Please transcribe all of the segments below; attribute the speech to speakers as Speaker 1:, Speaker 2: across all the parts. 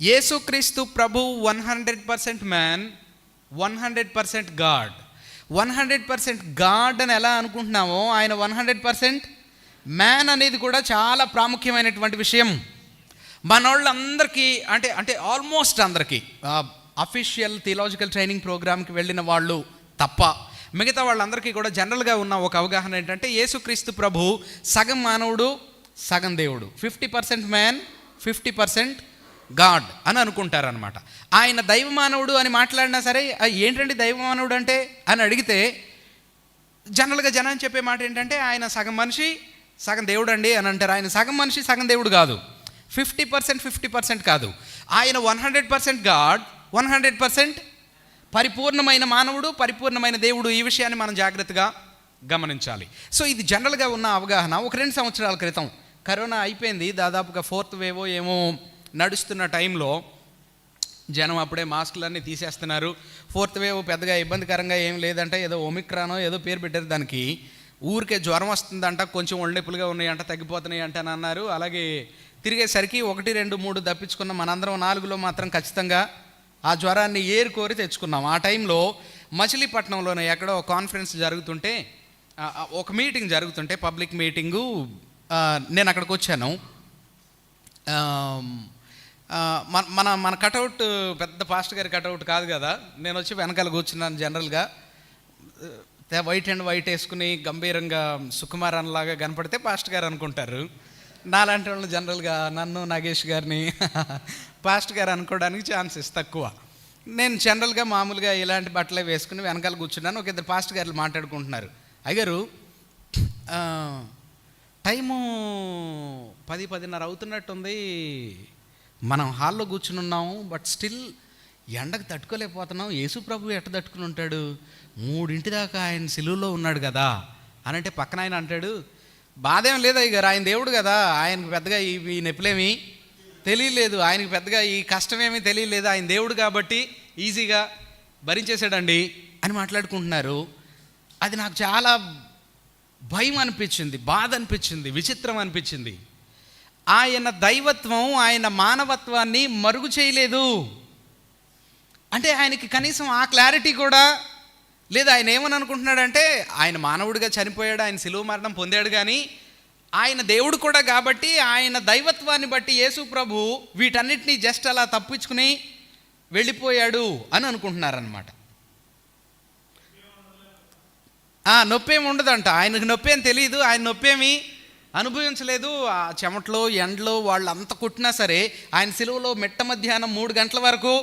Speaker 1: యేసుక్రీస్తు ప్రభు 100% man, 100% God. 100% God అని ఎలా అనుకుంటున్నామో ఆయన 100% మ్యాన్ అనేది కూడా చాలా ప్రాముఖ్యమైనటువంటి విషయం. మనోళ్ళందరికీ అంటే ఆల్మోస్ట్ అందరికీ అఫీషియల్ థియలాజికల్ ట్రైనింగ్ ప్రోగ్రామ్కి వెళ్ళిన వాళ్ళు తప్ప మిగతా వాళ్ళందరికీ కూడా జనరల్గా ఉన్న ఒక అవగాహన ఏంటంటే యేసుక్రీస్తు ప్రభు సగం మానవుడు సగం దేవుడు, 50% మ్యాన్ 50% గాడ్ అని అనుకుంటారనమాట. ఆయన దైవ మానవుడు అని మాట్లాడినా సరే ఏంటండి దైవ మానవుడు అంటే అని అడిగితే జనరల్గా జనాన్ని చెప్పే మాట ఏంటంటే ఆయన సగం మనిషి సగం దేవుడు అండి అని అంటారు. ఆయన సగం మనిషి సగం దేవుడు కాదు, 50% కాదు. ఆయన 100% గాడ్, 100% పరిపూర్ణమైన మానవుడు, పరిపూర్ణమైన దేవుడు. ఈ విషయాన్ని మనం జాగ్రత్తగా గమనించాలి. సో ఇది జనరల్గా ఉన్న అవగాహన. ఒక 2 సంవత్సరాల క్రితం కరోనా అయిపోయింది, దాదాపుగా 4th వేవ్ ఏమో నడుస్తున్న టైంలో జనం అప్పుడే మాస్కులన్నీ తీసేస్తున్నారు. 4th వేవ్ పెద్దగా ఇబ్బందికరంగా ఏం లేదంటే, ఏదో ఒమిక్రానో ఏదో పేరు పెట్టారు దానికి. ఊరికే జ్వరం వస్తుందంట, కొంచెం ఒళ్ళెప్పులుగా ఉన్నాయంట, తగ్గిపోతున్నాయి అంటే అని అన్నారు. అలాగే తిరిగేసరికి 1, 2, 3 తప్పించుకున్న మనందరం 4లో మాత్రం ఖచ్చితంగా ఆ జ్వరాన్ని ఏరుకోరి తెచ్చుకున్నాం. ఆ టైంలో మచిలీపట్నంలోనే ఎక్కడో కాన్ఫరెన్స్ జరుగుతుంటే, ఒక మీటింగ్ జరుగుతుంటే, పబ్లిక్ మీటింగు, నేను అక్కడికి వచ్చాను. మన కటౌట్ పెద్ద పాస్టర్ గారి కటౌట్ కాదు కదా, నేను వచ్చి వెనకాల కూర్చున్నాను. జనరల్గా వైట్ అండ్ వైట్ వేసుకుని గంభీరంగా సుకుమారన్లాగా కనపడితే పాస్టర్ గారు అనుకుంటారు. నాలాంటి వాళ్ళు జనరల్గా నన్ను, నాగేష్ గారిని పాస్టర్ గారు అనుకోవడానికి ఛాన్సెస్ తక్కువ. నేను జనరల్గా మామూలుగా ఇలాంటి బట్టలే వేసుకుని వెనకాల కూర్చున్నాను. ఒక 2 పాస్టర్ గారు మాట్లాడుకుంటున్నారు. అయ్యారు టైము 10-10:30 అవుతున్నట్టుంది, మనం హాల్లో కూర్చుని ఉన్నాము, బట్ స్టిల్ ఎండకు తట్టుకోలేకపోతున్నాం. యేసు ప్రభు ఎట్ట తట్టుకుని ఉంటాడు, 3 దాకా ఆయన సిలువలో ఉన్నాడు కదా అని అంటే పక్కన ఆయన అంటాడు, బాధేం లేదు అయ్యారు, ఆయన దేవుడు కదా, ఆయనకు పెద్దగా ఈ నొప్పులేమీ తెలియలేదు, ఆయనకు పెద్దగా ఈ కష్టమేమీ తెలియలేదు, ఆయన దేవుడు కాబట్టి ఈజీగా భరించేశాడండి అని మాట్లాడుకుంటున్నారు. అది నాకు చాలా భయం అనిపించింది, బాధ అనిపించింది, విచిత్రం అనిపించింది. ఆయన దైవత్వం ఆయన మానవత్వాన్ని మరుగు చేయలేదు. అంటే ఆయనకి కనీసం ఆ క్లారిటీ కూడా లేదు. ఆయన ఏమని అనుకుంటున్నాడంటే ఆయన మానవుడిగా చనిపోయాడు, ఆయన శిలువ మరణం పొందాడు, కానీ ఆయన దేవుడు కూడా కాబట్టి ఆయన దైవత్వాన్ని బట్టి యేసు ప్రభు వీటన్నిటినీ జస్ట్ అలా తప్పించుకుని వెళ్ళిపోయాడు అని అనుకుంటున్నారనమాట. నొప్పేమి ఉండదంట, ఆయనకు నొప్పేం తెలియదు, ఆయన నొప్పేమి అనుభవించలేదు. ఆ చెమట్లో ఎండలో వాళ్ళు అంత కొట్టినా సరే, ఆయన సిలువలో మిట్ట మధ్యాహ్నం 3 గంటల వరకు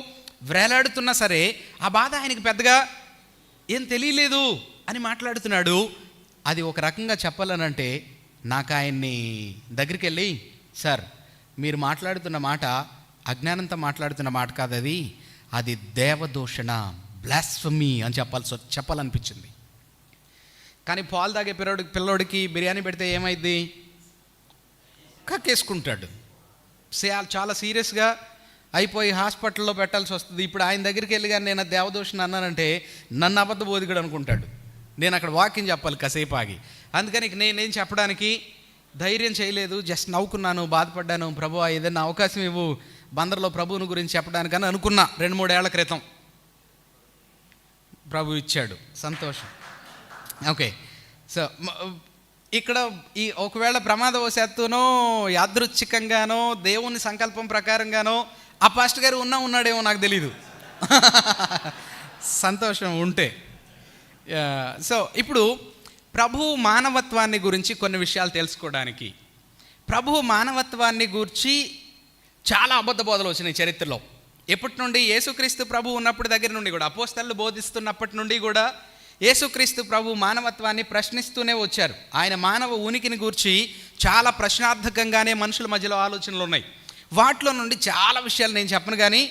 Speaker 1: వ్రేలాడుతున్నా సరే ఆ బాధ ఆయనకి పెద్దగా ఏం తెలియలేదు అని మాట్లాడుతున్నాడు. అది ఒక రకంగా చెప్పాలనంటే నాకు ఆయన్ని దగ్గరికి వెళ్ళి, సార్ మీరు మాట్లాడుతున్న మాట అజ్ఞానంతో మాట్లాడుతున్న మాట కాదు, అది దేవదూషణ, బ్లాస్ఫమీ అని చెప్పాలనిపించింది. కానీ పాలు తాగే పిల్లోడికి బిర్యానీ పెడితే ఏమైంది, కక్కేసుకుంటాడు, చాలా సీరియస్గా అయిపోయి హాస్పిటల్లో పెట్టాల్సి వస్తుంది. ఇప్పుడు ఆయన దగ్గరికి వెళ్ళి కానీ నేను దేవదూషణ అన్నానంటే నన్ను అబద్ధ బోధికుడు అనుకుంటాడు. నేను అక్కడ వాక్యం చెప్పాలి కాసేపు ఆగి. అందుకని నేనేం చెప్పడానికి ధైర్యం చేయలేదు, జస్ట్ నవ్వుకున్నాను, బాధపడ్డాను. ప్రభు ఏదైనా అవకాశం ఇవ్వు బందర్లో ప్రభువుని గురించి చెప్పడానికని అనుకున్నా 2-3 ఏళ్ల క్రితం. ప్రభు ఇచ్చాడు, సంతోషం. ఓకే, సో ఇక్కడ ఈ ఒకవేళ ప్రమాదవశాత్తునో యాదృచ్ఛికంగానో దేవుని సంకల్పం ప్రకారంగానో ఆ పాస్టర్ గారు ఉన్నాడేమో నాకు తెలీదు. సంతోషం ఉంటే. సో ఇప్పుడు ప్రభువు మానవత్వాన్ని గురించి కొన్ని విషయాలు తెలుసుకోవడానికి, ప్రభువు మానవత్వాన్ని గురించి చాలా అబద్ధ బోధలు వచ్చినాయి చరిత్రలో. ఎప్పటి నుండి యేసుక్రీస్తు ప్రభు ఉన్నప్పటి దగ్గర నుండి కూడా, అపోస్తలులు బోధిస్తున్నప్పటి నుండి కూడా యేసుక్రీస్తు ప్రభు మానవత్వాన్ని ప్రశ్నిస్తూనే వచ్చారు. ఆయన మానవ ఉనికిని గురించి చాలా ప్రశ్నార్థకంగానే మనుషుల మధ్యలో ఆలోచనలు ఉన్నాయి. వాటిలో నుండి చాలా విషయాలు నేను చెప్పను, కానీ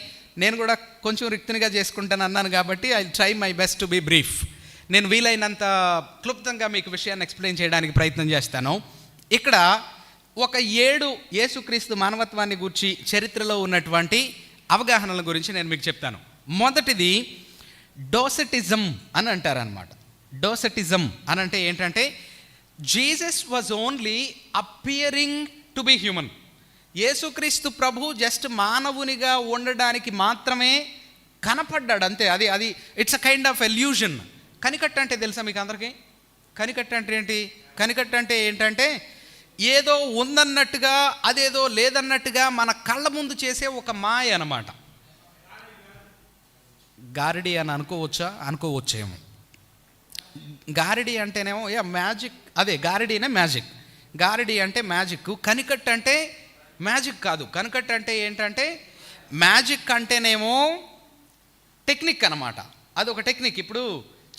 Speaker 1: నేను కూడా కొంచెం రిక్తునిగా చేసుకుంటాను అన్నాను కాబట్టి I try my best to be brief. నేను వీలైనంత క్లుప్తంగా మీకు విషయాన్ని ఎక్స్ప్లెయిన్ చేయడానికి ప్రయత్నం చేస్తాను. ఇక్కడ ఒక 7 యేసుక్రీస్తు మానవత్వాన్ని గురించి చరిత్రలో ఉన్నటువంటి అవగాహనల గురించి నేను మీకు చెప్తాను. మొదటిది డోసెటిజం అని అంటారనమాట. డోసెటిజం అని అంటే ఏంటంటే Jesus was only appearing to be human. యేసుక్రీస్తు ప్రభు జస్ట్ మానవునిగా ఉండడానికి మాత్రమే కనపడ్డాడు అంతే. అది it's a kind of illusion. కనికట్టు అంటే తెలుసా మీకు అందరికీ? కనికట్టు అంటే ఏంటి? కనికట్టు అంటే ఏంటంటే ఏదో ఉందన్నట్టుగా అదేదో లేదన్నట్టుగా మన కళ్ళ ముందు చేసే ఒక మాయ అన్నమాట. గారిడి అని అనుకోవచ్చేమో. గారిడి అంటేనేమో మ్యాజిక్, అదే గారిడీనే మ్యాజిక్. గారిడి అంటే మ్యాజిక్, కనికట్టు అంటే మ్యాజిక్ కాదు. కనికట్టు అంటే ఏంటంటే మ్యాజిక్ అంటేనేమో టెక్నిక్ అన్నమాట. అది ఒక టెక్నిక్. ఇప్పుడు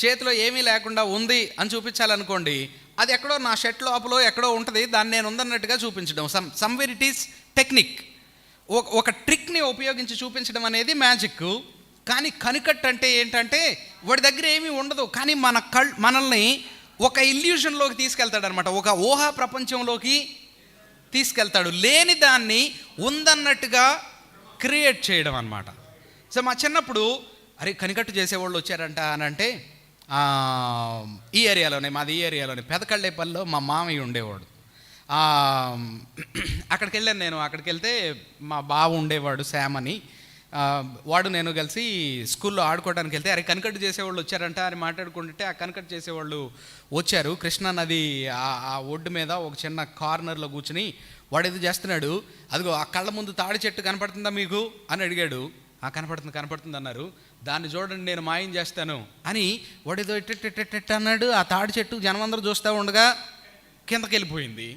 Speaker 1: చేతిలో ఏమీ లేకుండా ఉంది అని చూపించాలనుకోండి, అది ఎక్కడో నా షర్ట్ లోపల ఎక్కడో ఉంటుంది, దాన్ని నేను ఉందన్నట్టుగా చూపించడం. Somewhere it is technique. ఒక ట్రిక్ని ఉపయోగించి చూపించడం అనేది మ్యాజిక్. కానీ కనికట్టు అంటే ఏంటంటే వాడి దగ్గర ఏమీ ఉండదు, కానీ మనల్ని ఒక ఇల్యూషన్లోకి తీసుకెళ్తాడు అనమాట. ఒక ఊహా ప్రపంచంలోకి తీసుకెళ్తాడు. లేని దాన్ని ఉందన్నట్టుగా క్రియేట్ చేయడం అనమాట. సో మా చిన్నప్పుడు అరే కనికట్టు చేసేవాళ్ళు వచ్చారంట అని అంటే ఈ ఏరియాలోనే, మాది ఈ ఏరియాలోనే పెదకళ్ళేపల్లిలో మా మామయ్య ఉండేవాడు. అక్కడికి వెళ్ళాను నేను. అక్కడికి వెళ్తే మా బావ ఉండేవాడు శామ్ అని. వాడు నేను కలిసి స్కూల్లో ఆడుకోవడానికి వెళ్తే అరే కనికట్టు చేసేవాళ్ళు వచ్చారంట అని మాట్లాడుకుంటుంటే ఆ కనికట్టు చేసేవాళ్ళు వచ్చారు. కృష్ణా నది ఆ ఒడ్డు మీద ఒక చిన్న కార్నర్లో కూర్చుని వాడు ఏదో చేస్తున్నాడు. అదిగో ఆ కళ్ళ ముందు తాడి చెట్టు కనపడుతుందా మీకు అని అడిగాడు. కనపడుతుంది అన్నారు. దాన్ని చూడండి నేను మాయం చేస్తాను అని వాడు ఏదో ఎట్టెట్టెట్టెట్ట అన్నాడు. ఆ తాడి చెట్టు జనమందరూ చూస్తూ ఉండగా కిందకి వెళ్ళిపోయింది.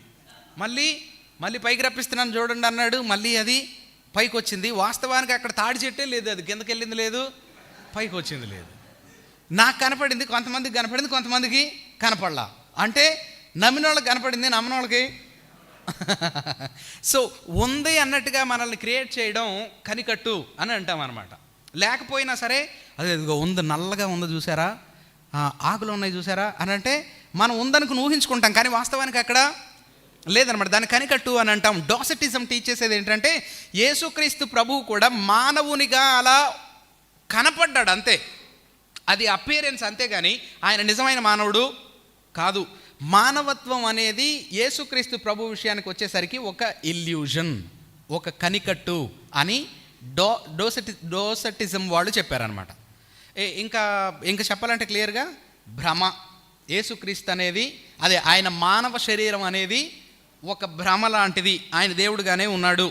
Speaker 1: మళ్ళీ పైకి రప్పిస్తున్నాను చూడండి అన్నాడు. మళ్ళీ అది పైకి వచ్చింది. వాస్తవానికి అక్కడ తాడి చెట్టే లేదు, అది కిందకి వెళ్ళింది లేదు, పైకి వచ్చింది లేదు. నాకు కనపడింది, కొంతమందికి కనపడింది, కొంతమందికి కనపడలా. అంటే నమ్మిన వాళ్ళకి కనపడింది, నమ్మిన వాళ్ళకి సో ఉంది అన్నట్టుగా మనల్ని క్రియేట్ చేయడం కనికట్టు అని అంటాం అనమాట. లేకపోయినా సరే అదే ఉంది, నల్లగా ఉంది చూసారా, ఆకులు ఉన్నాయి చూసారా అని అంటే మనం ఉందనుకుని ఊహించుకుంటాం, కానీ వాస్తవానికి అక్కడ లేదనమాట. దాన్ని కనికట్టు అని అంటాం. డోసటిజం టీచ్ చేసేది ఏంటంటే యేసుక్రీస్తు ప్రభువు కూడా మానవునిగా అలా కనపడ్డాడు అంతే. అది అపియరెన్స్ అంతేగాని ఆయన నిజమైన మానవుడు కాదు. మానవత్వం అనేది యేసుక్రీస్తు ప్రభు విషయానికి వచ్చేసరికి ఒక ఇల్యూజన్, ఒక కనికట్టు అని డోసటిజం వాళ్ళు చెప్పారనమాట. ఇంకా చెప్పాలంటే క్లియర్గా భ్రమ. యేసుక్రీస్తు అనేది అదే ఆయన మానవ శరీరం అనేది ఒక భ్రమ లాంటిది, ఆయన దేవుడుగానే ఉన్నాడు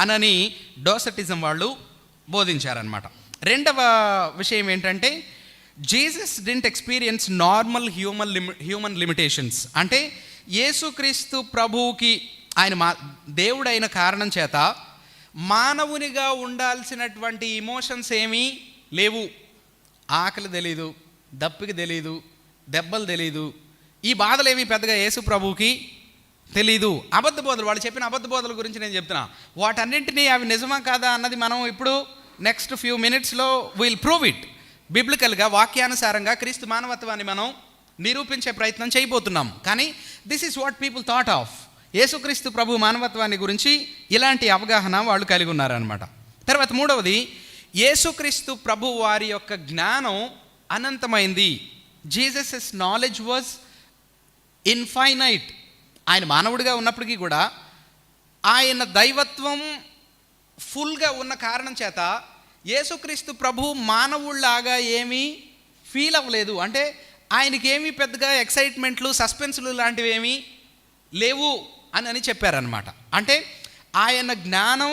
Speaker 1: అనని డోసటిజం వాళ్ళు బోధించారనమాట. రెండవ విషయం ఏంటంటే Jesus didn't experience normal human limitations. అంటే యేసుక్రీస్తు ప్రభువుకి ఆయన దేవుడైన కారణం చేత మానవునిగా ఉండాల్సినటువంటి ఇమోషన్స్ ఏమీ లేవు. ఆకలి తెలీదు, దప్పికి తెలీదు, దెబ్బలు తెలీదు, ఈ బాధలేవి పెద్దగా యేసు ప్రభువుకి తెలీదు. అబద్ధ బోధలు, వాళ్ళు చెప్పిన అబద్ధ బోధల గురించి నేను చెప్తున్నా. వాటన్నింటినీ అవి నిజమా కాదా అన్నది మనం ఇప్పుడు నెక్స్ట్ ఫ్యూ మినిట్స్లో విల్ ప్రూవ్ ఇట్. బిబ్లికల్గా వాక్యానుసారంగా క్రీస్తు మానవత్వాన్ని మనం నిరూపించే ప్రయత్నం చేయబోతున్నాం. కానీ this is what people thought of. యేసుక్రీస్తు ప్రభు మానవత్వాన్ని గురించి ఇలాంటి అవగాహన వాళ్ళు కలిగి ఉన్నారనమాట. తర్వాత మూడవది, యేసుక్రీస్తు ప్రభు వారి యొక్క జ్ఞానం అనంతమైంది. Jesus knowledge was infinite. ఆయన మానవుడిగా ఉన్నప్పటికీ కూడా ఆయన దైవత్వం ఫుల్గా ఉన్న కారణం చేత యేసుక్రీస్తు ప్రభు మానవుళ్లాగా ఏమీ ఫీల్ అవ్వలేదు. అంటే ఆయనకేమీ పెద్దగా ఎక్సైట్మెంట్లు, సస్పెన్స్లు లాంటివి ఏమీ లేవు అని చెప్పారనమాట. అంటే ఆయన జ్ఞానం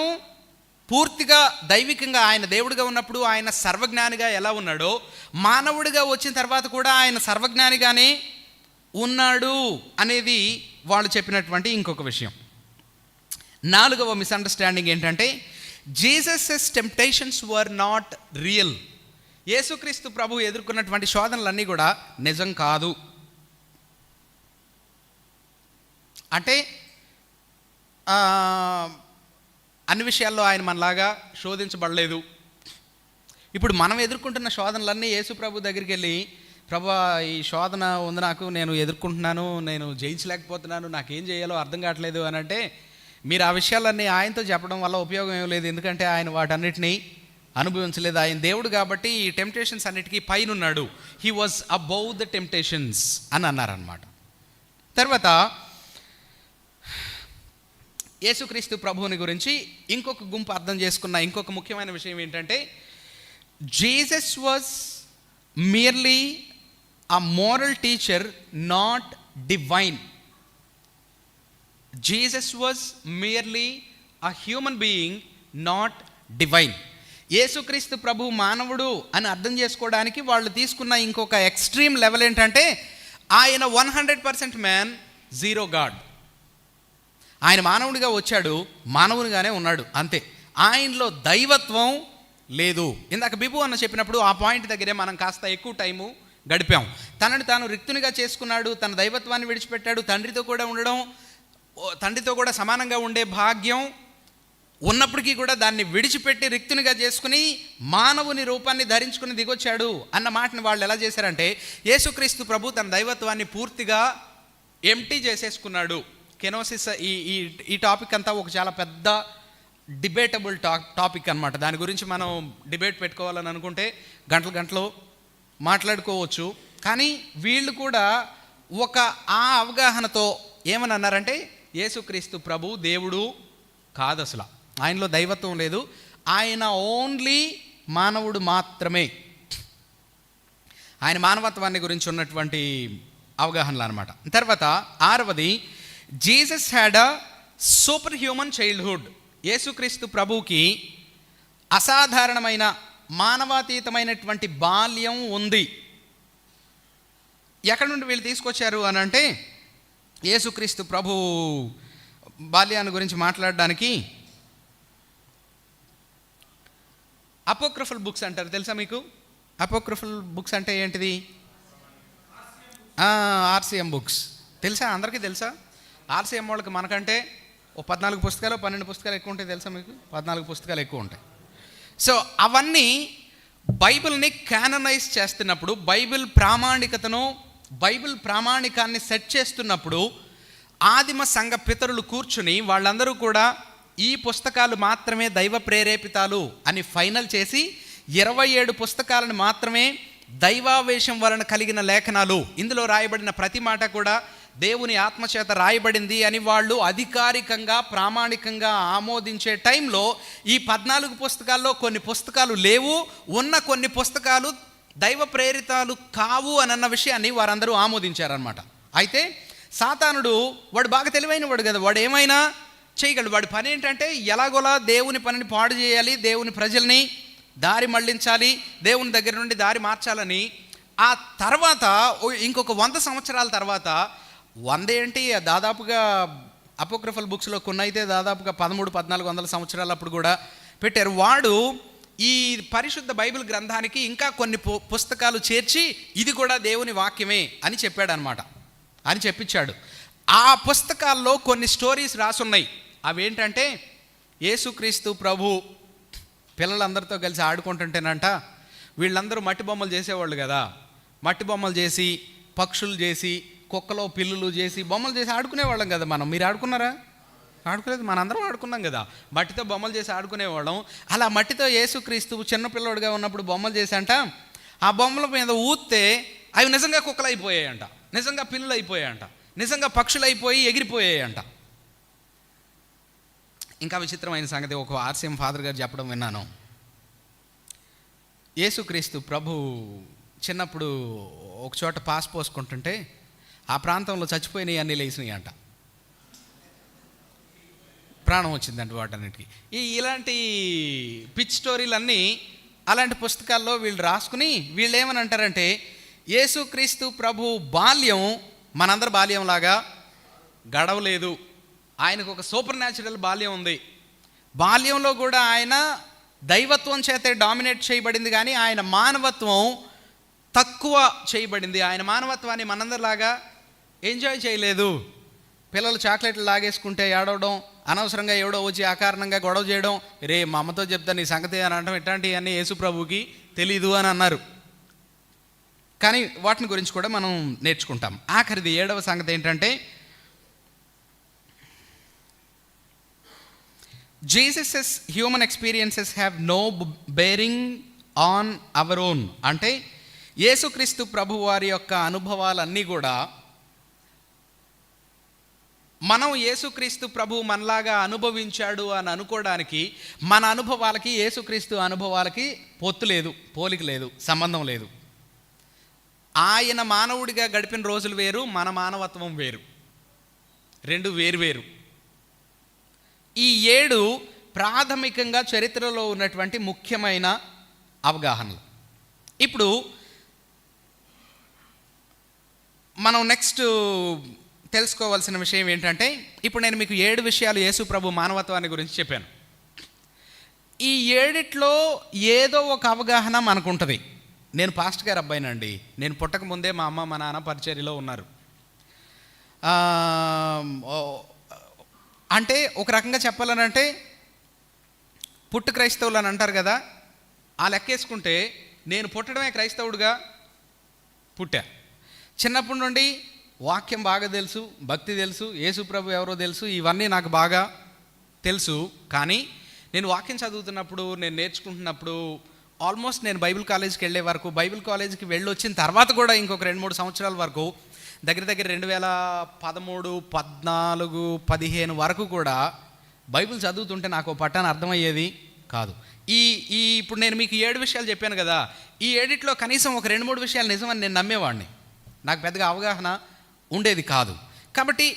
Speaker 1: పూర్తిగా దైవికంగా, ఆయన దేవుడిగా ఉన్నప్పుడు ఆయన సర్వజ్ఞానిగా ఎలా ఉన్నాడో, మానవుడిగా వచ్చిన తర్వాత కూడా ఆయన సర్వజ్ఞానిగానే ఉన్నాడు అనేది వాళ్ళు చెప్పినటువంటి ఇంకొక విషయం. నాలుగవ మిస్అండర్స్టాండింగ్ ఏంటంటే Jesus temptations were not real. యేసుక్రీస్తు ప్రభు ఎదుర్కొన్నటువంటి శోధనలన్నీ కూడా నిజం కాదు. అంటే అన్ని విషయాల్లో ఆయన మనలాగా శోధించబడలేదు. ఇప్పుడు మనం ఎదుర్కొంటున్న శోధనలన్నీ యేసు ప్రభు దగ్గరికి వెళ్ళి, ప్రభా ఈ శోధన ఉంది నాకు, నేను ఎదుర్కొంటున్నాను, నేను జయించలేకపోతున్నాను, నాకేం చేయాలో అర్థం కావట్లేదు అని అంటే మీరు ఆ విషయాలన్నీ ఆయనతో చెప్పడం వల్ల ఉపయోగం ఏం లేదు. ఎందుకంటే ఆయన వాటన్నిటినీ అనుభవించలేదు. ఆయన దేవుడు కాబట్టి ఈ టెంప్టేషన్స్ అన్నిటికీ పైన ఉన్నాడు. He was above the temptations అని అన్నారనమాట. తర్వాత యేసుక్రీస్తు ప్రభువుని గురించి ఇంకొక గుంపు అర్థం చేసుకున్న ఇంకొక ముఖ్యమైన విషయం ఏంటంటే, Jesus was merely a moral teacher, not divine. Jesus was merely a human being, not divine. యేసుక్రీస్తు ప్రభు మానవుడు అని అర్థం చేసుకోవడానికి వాళ్ళు తీసుకున్న ఇంకొక ఎక్స్ట్రీమ్ లెవెల్ ఏంటంటే, ఆయన 100% మ్యాన్, 0 గాడ్. ఆయన మానవుడిగా వచ్చాడు, మానవునిగానే ఉన్నాడు, అంతే. ఆయనలో దైవత్వం లేదు. ఇందాక బిబు అన్న చెప్పినప్పుడు ఆ పాయింట్ దగ్గరే మనం కాస్త ఎక్కువ టైము గడిపాం. తనని తాను రిక్తునిగా చేసుకున్నాడు, తన దైవత్వాన్ని విడిచిపెట్టాడు. తండ్రితో కూడా ఉండడం, తండ్రితో కూడా సమానంగా ఉండే భాగ్యం ఉన్నప్పటికీ కూడా దాన్ని విడిచిపెట్టి రిక్తునిగా చేసుకుని మానవుని రూపాన్ని ధరించుకుని దిగొచ్చాడు అన్న మాటని వాళ్ళు ఎలా చేశారంటే, యేసుక్రీస్తు ప్రభు తన దైవత్వాన్ని పూర్తిగా ఎంప్టీ చేసేసుకున్నాడు. కెనోసిస్, ఈ టాపిక్ అంతా ఒక చాలా పెద్ద డిబేటబుల్ టాపిక్ అనమాట. దాని గురించి మనం డిబేట్ పెట్టుకోవాలని అనుకుంటే గంటలు మాట్లాడుకోవచ్చు. కానీ వీళ్ళు కూడా ఒక ఆ అవగాహనతో ఏమని అన్నారంటే, యేసుక్రీస్తు ప్రభు దేవుడు కాదు, అసలు ఆయనలో దైవత్వం లేదు, ఆయన ఓన్లీ మానవుడు మాత్రమే. ఆయన మానవత్వాన్ని గురించి ఉన్నటువంటి అవగాహనలు అనమాట. తర్వాత 6వది, Jesus had a super human childhood. యేసుక్రీస్తు ప్రభువుకి అసాధారణమైన మానవాతీతమైనటువంటి బాల్యం ఉంది. ఎక్కడి నుండి వీళ్ళు తీసుకొచ్చారు అని అంటే, యేసుక్రీస్తు ప్రభు బాల్యాన్ని గురించి మాట్లాడడానికి అపోక్రిఫల్ బుక్స్ అంటారు, తెలుసా మీకు? అపోక్రిఫల్ బుక్స్ అంటే ఏంటిది? ఆర్సిఎం బుక్స్ తెలుసా? అందరికీ తెలుసా? ఆర్సిఎం వాళ్ళకి మనకంటే ఓ 14 పుస్తకాలు 12 పుస్తకాలు ఎక్కువ ఉంటాయి, తెలుసా మీకు? 14 పుస్తకాలు ఎక్కువ ఉంటాయి. సో అవన్నీ బైబిల్ని క్యాననైజ్ చేస్తున్నప్పుడు, బైబిల్ ప్రామాణికతను, బైబిల్ ప్రామాణికాన్ని సెట్ చేస్తున్నప్పుడు ఆదిమ సంఘ పితరులు కూర్చుని వాళ్ళందరూ కూడా ఈ పుస్తకాలు మాత్రమే దైవ ప్రేరేపితాలు అని ఫైనల్ చేసి 27 పుస్తకాలను మాత్రమే దైవావేశం వలన కలిగిన లేఖనాలు, ఇందులో రాయబడిన ప్రతి మాట కూడా దేవుని ఆత్మచేత రాయబడింది అని వాళ్ళు అధికారికంగా ప్రామాణికంగా ఆమోదించే టైంలో ఈ 14 పుస్తకాల్లో కొన్ని పుస్తకాలు లేవు, ఉన్న కొన్ని పుస్తకాలు దైవ ప్రేరితాలు కావు అని అన్న విషయాన్ని వారందరూ ఆమోదించారనమాట. అయితే సాతానుడు వాడు బాగా తెలివైన వాడు కదా, వాడు ఏమైనా చేయగలడు. వాడి పని ఏంటంటే ఎలాగోలా దేవుని పనిని పాడు చేయాలి, దేవుని ప్రజల్ని దారి మళ్లించాలి, దేవుని దగ్గర నుండి దారి మార్చాలని. ఆ తర్వాత ఇంకొక 100 సంవత్సరాల తర్వాత, 100 ఏంటి దాదాపుగా అపోక్రిఫల్ బుక్స్లో కొన్ని అయితే దాదాపుగా 1300-1400 సంవత్సరాలు అప్పుడు కూడా పెట్టారు. వాడు ఈ పరిశుద్ధ బైబిల్ గ్రంథానికి ఇంకా కొన్ని పుస్తకాలు చేర్చి ఇది కూడా దేవుని వాక్యమే అని చెప్పాడు అనమాట, అని చెప్పించాడు. ఆ పుస్తకాల్లో కొన్ని స్టోరీస్ రాసున్నాయి. అవేంటంటే, యేసుక్రీస్తు ప్రభు పిల్లలందరితో కలిసి ఆడుకుంటుంటేనంట, వీళ్ళందరూ మట్టి బొమ్మలు చేసేవాళ్ళు కదా, మట్టి బొమ్మలు చేసి, పక్షులు చేసి, కుక్కలో పిల్లులు చేసి, బొమ్మలు చేసి ఆడుకునేవాళ్ళం కదా మనం. మీరు ఆడుకున్నారా? ఆడుకోలేదు, మనందరం ఆడుకున్నాం కదా, మట్టితో బొమ్మలు చేసి ఆడుకునేవాళ్ళం. అలా మట్టితో యేసుక్రీస్తు చిన్నపిల్లడుగా ఉన్నప్పుడు బొమ్మలు చేసి అంట, ఆ బొమ్మల మీద ఊస్తే అవి నిజంగా కుక్కలు అయిపోయాయంట, నిజంగా పిల్లులు అయిపోయాయంట, నిజంగా పక్షులు అయిపోయి ఎగిరిపోయాయంట. ఇంకా విచిత్రమైన సంగతి ఒక ఆర్సిఎం ఫాదర్ గారు చెప్పడం విన్నాను. యేసుక్రీస్తు ప్రభు చిన్నప్పుడు ఒక చోట పాస్ పోసుకుంటుంటే ఆ ప్రాంతంలో చచ్చిపోయినాయి అన్నీ లేచినాయి అంట, ప్రాణం వచ్చిందంట వాటన్నిటికీ. ఇలాంటి పిచ్ స్టోరీలన్నీ అలాంటి పుస్తకాల్లో వీళ్ళు రాసుకుని వీళ్ళు ఏమని అంటారంటే, యేసుక్రీస్తు ప్రభు బాల్యం మనందరి బాల్యంలాగా గడవలేదు, ఆయనకు ఒక సూపర్ న్యాచురల్ బాల్యం ఉంది. బాల్యంలో కూడా ఆయన దైవత్వం చేతే డామినేట్ చేయబడింది, కానీ ఆయన మానవత్వం తక్కువ చేయబడింది. ఆయన మానవత్వాన్ని మనందరిలాగా ఎంజాయ్ చేయలేదు. పిల్లలు చాక్లెట్లు లాగేసుకుంటే ఏడవడం, అనవసరంగా ఎవడో వచ్చి అకారణంగా గొడవ చేయడం, రే మా అమ్మతో చెప్తా నీ సంగతి అని అనడం, ఇట్లాంటివన్నీ యేసు ప్రభువుకి తెలీదు అని అన్నారు. కానీ వాటిని గురించి కూడా మనం నేర్చుకుంటాం. ఆఖరిది 7వ సంగతి ఏంటంటే, Jesus human experiences have no bearing on our own. అంటే యేసుక్రీస్తు ప్రభు వారి యొక్క అనుభవాలన్నీ కూడా మనం యేసుక్రీస్తు ప్రభు మనలాగా అనుభవించాడు అని అనుకోవడానికి మన అనుభవాలకి యేసుక్రీస్తు అనుభవాలకి పొత్తు లేదు, పోలిక లేదు, సంబంధం లేదు. ఆయన మానవుడిగా గడిపిన రోజులు వేరు, మన మానవత్వం వేరు, రెండు వేరు. ఈ 7 ప్రాథమికంగా చరిత్రలో ఉన్నటువంటి ముఖ్యమైన అవగాహనలు. ఇప్పుడు మనం నెక్స్ట్ తెలుసుకోవాల్సిన విషయం ఏంటంటే, ఇప్పుడు నేను మీకు 7 విషయాలు యేసు ప్రభు మానవత్వాన్ని గురించి చెప్పాను. ఈ 7లో ఏదో ఒక అవగాహన మనకుంటుంది. నేను పాస్టర్ గారు అబ్బాయినండి, నేను పుట్టక ముందే మా అమ్మ మా నాన్న పరిచర్యలో ఉన్నారు. అంటే ఒక రకంగా చెప్పాలనంటే పుట్టు క్రైస్తవులు అని అంటారు కదా, ఆ లెక్కేసుకుంటే నేను పుట్టడమే క్రైస్తవుడిగా పుట్టా. చిన్నప్పటి నుండి వాక్యం బాగా తెలుసు, భక్తి తెలుసు, యేసు ప్రభు ఎవరో తెలుసు, ఇవన్నీ నాకు బాగా తెలుసు. కానీ నేను వాక్యం చదువుతున్నప్పుడు, నేను నేర్చుకుంటున్నప్పుడు, ఆల్మోస్ట్ నేను బైబిల్ కాలేజీకి వెళ్ళే వరకు, బైబిల్ కాలేజీకి వెళ్ళి వచ్చిన తర్వాత కూడా ఇంకొక 2-3 సంవత్సరాల వరకు, దగ్గర 2013, 14, 15 వరకు కూడా బైబిల్ చదువుతుంటే నాకు పట్టాన అర్థమయ్యేది కాదు. ఇప్పుడు నేను మీకు 7 విషయాలు చెప్పాను కదా, ఈ 7లో కనీసం ఒక 2-3 విషయాలు నిజమని నేను నమ్మేవాడిని. నాకు పెద్దగా అవగాహన ఉండేది కాదు. కాబట్టి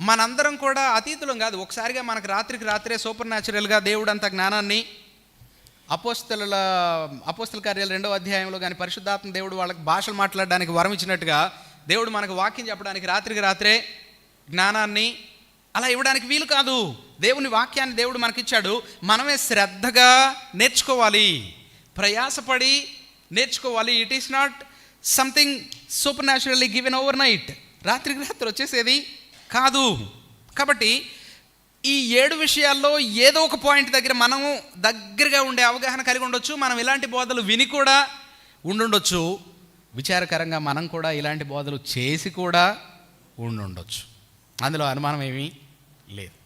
Speaker 1: మనందరం కూడా అతీతులం కాదు. ఒకసారిగా మనకు రాత్రికి రాత్రే సూపర్ న్యాచురల్గా దేవుడు అంత జ్ఞానాన్ని అపోస్తల కార్యాలు 2వ అధ్యాయంలో కానీ పరిశుద్ధాత్మ దేవుడు వాళ్ళకి భాషలు మాట్లాడడానికి వరం ఇచ్చినట్టుగా దేవుడు మనకు వాక్యం చెప్పడానికి రాత్రికి రాత్రే జ్ఞానాన్ని అలా ఇవ్వడానికి వీలు కాదు. దేవుని వాక్యాన్ని దేవుడు మనకిచ్చాడు, మనమే శ్రద్ధగా నేర్చుకోవాలి, ప్రయాసపడి నేర్చుకోవాలి. It is not something super naturally given over night, రాత్రికి రాత్రి వచ్చేసేది కాదు. కాబట్టి ఈ 7 విషయాల్లో ఏదో ఒక పాయింట్ దగ్గర మనము దగ్గరగా ఉండే అవగాహన కలిగి ఉండొచ్చు. మనం ఇలాంటి బోధలు విని కూడా ఉండుండొచ్చు. విచారకరంగా మనం కూడా ఇలాంటి బోధలు చేసి కూడా ఉండుండొచ్చు. అందులో అనుమానం ఏమీ లేదు.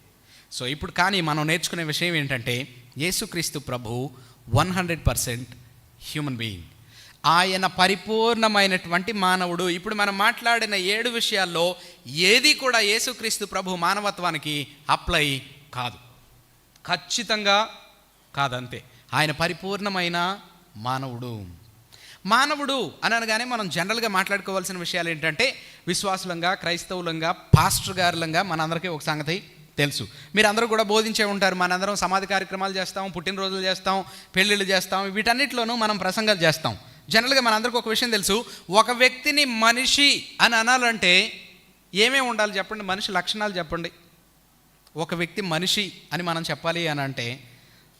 Speaker 1: సో ఇప్పుడు కానీ మనం నేర్చుకునే విషయం ఏంటంటే, యేసుక్రీస్తు ప్రభు 100% హ్యూమన్ బీయింగ్, ఆయన పరిపూర్ణమైనటువంటి మానవుడు. ఇప్పుడు మనం మాట్లాడిన 7 విషయాల్లో ఏది కూడా యేసుక్రీస్తు ప్రభు మానవత్వానికి అప్లై కాదు, ఖచ్చితంగా కాదంతే. ఆయన పరిపూర్ణమైన మానవుడు అని అనగానే మనం జనరల్గా మాట్లాడుకోవాల్సిన విషయాలు ఏంటంటే, విశ్వాసులంగా, క్రైస్తవులంగా, పాస్టర్ గారులంగా మనందరికీ ఒక సంగతి తెలుసు. మీరు అందరూ కూడా బోధించే ఉంటారు. మనందరం సమాధి కార్యక్రమాలు చేస్తాం, పుట్టినరోజులు చేస్తాం, పెళ్ళిళ్ళు చేస్తాం, వీటన్నిటిలోనూ మనం ప్రసంగాలు చేస్తాం. జనరల్గా మనందరికీ ఒక విషయం తెలుసు, ఒక వ్యక్తిని మనిషి అని అనాలంటే ఏమేమి ఉండాలి చెప్పండి, మనిషి లక్షణాలు చెప్పండి. ఒక వ్యక్తి మనిషి అని మనం చెప్పాలి అని అంటే,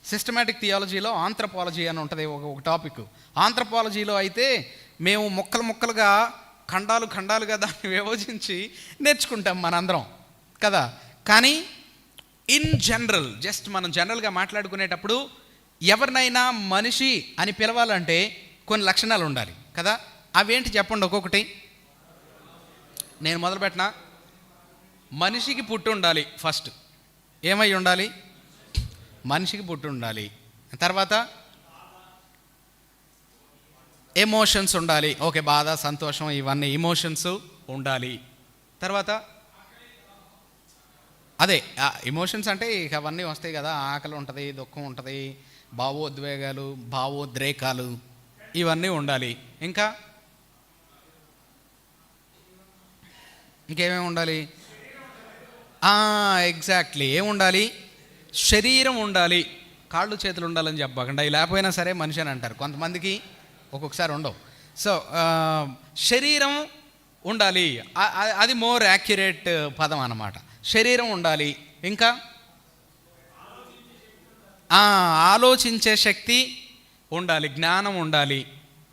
Speaker 1: సిస్టమాటిక్ థియాలజీలో ఆంథ్రపాలజీ అని ఉంటుంది ఒక టాపిక్. ఆంథ్రపాలజీలో అయితే మేము ముక్కలుగా ఖండాలుగా దాన్ని విభజించి నేర్చుకుంటాం మనందరం కదా. కానీ ఇన్ జనరల్, జస్ట్ మనం జనరల్గా మాట్లాడుకునేటప్పుడు ఎవరినైనా మనిషి అని పిలవాలంటే కొన్ని లక్షణాలు ఉండాలి కదా. అవేంటి చెప్పండి ఒక్కొక్కటి. నేను మొదలుపెట్టిన, మనిషికి పుట్టి ఉండాలి. ఫస్ట్ ఏమై ఉండాలి? మనిషికి పుట్టి ఉండాలి. తర్వాత ఎమోషన్స్ ఉండాలి. ఓకే, బాధ, సంతోషం, ఇవన్నీ ఎమోషన్స్ ఉండాలి. తర్వాత అదే ఎమోషన్స్ అంటే ఇక అవన్నీ వస్తాయి కదా, ఆకలి ఉంటుంది, దుఃఖం ఉంటుంది, భావోద్వేగాలు, భావోద్రేకాలు, ఇవన్నీ ఉండాలి. ఇంకేమేమి ఉండాలి? ఎగ్జాక్ట్లీ, ఏముండాలి? శరీరం ఉండాలి. కాళ్ళు చేతులు ఉండాలని చెప్పకుండా, అవి లేకపోయినా సరే మనిషి అని అంటారు కొంతమందికి, ఒక్కొక్కసారి ఉండవు. సో శరీరం ఉండాలి, అది మోర్ యాక్యురేట్ పదం అన్నమాట. శరీరం ఉండాలి. ఇంకా ఆలోచించే శక్తి ఉండాలి, జ్ఞానం ఉండాలి.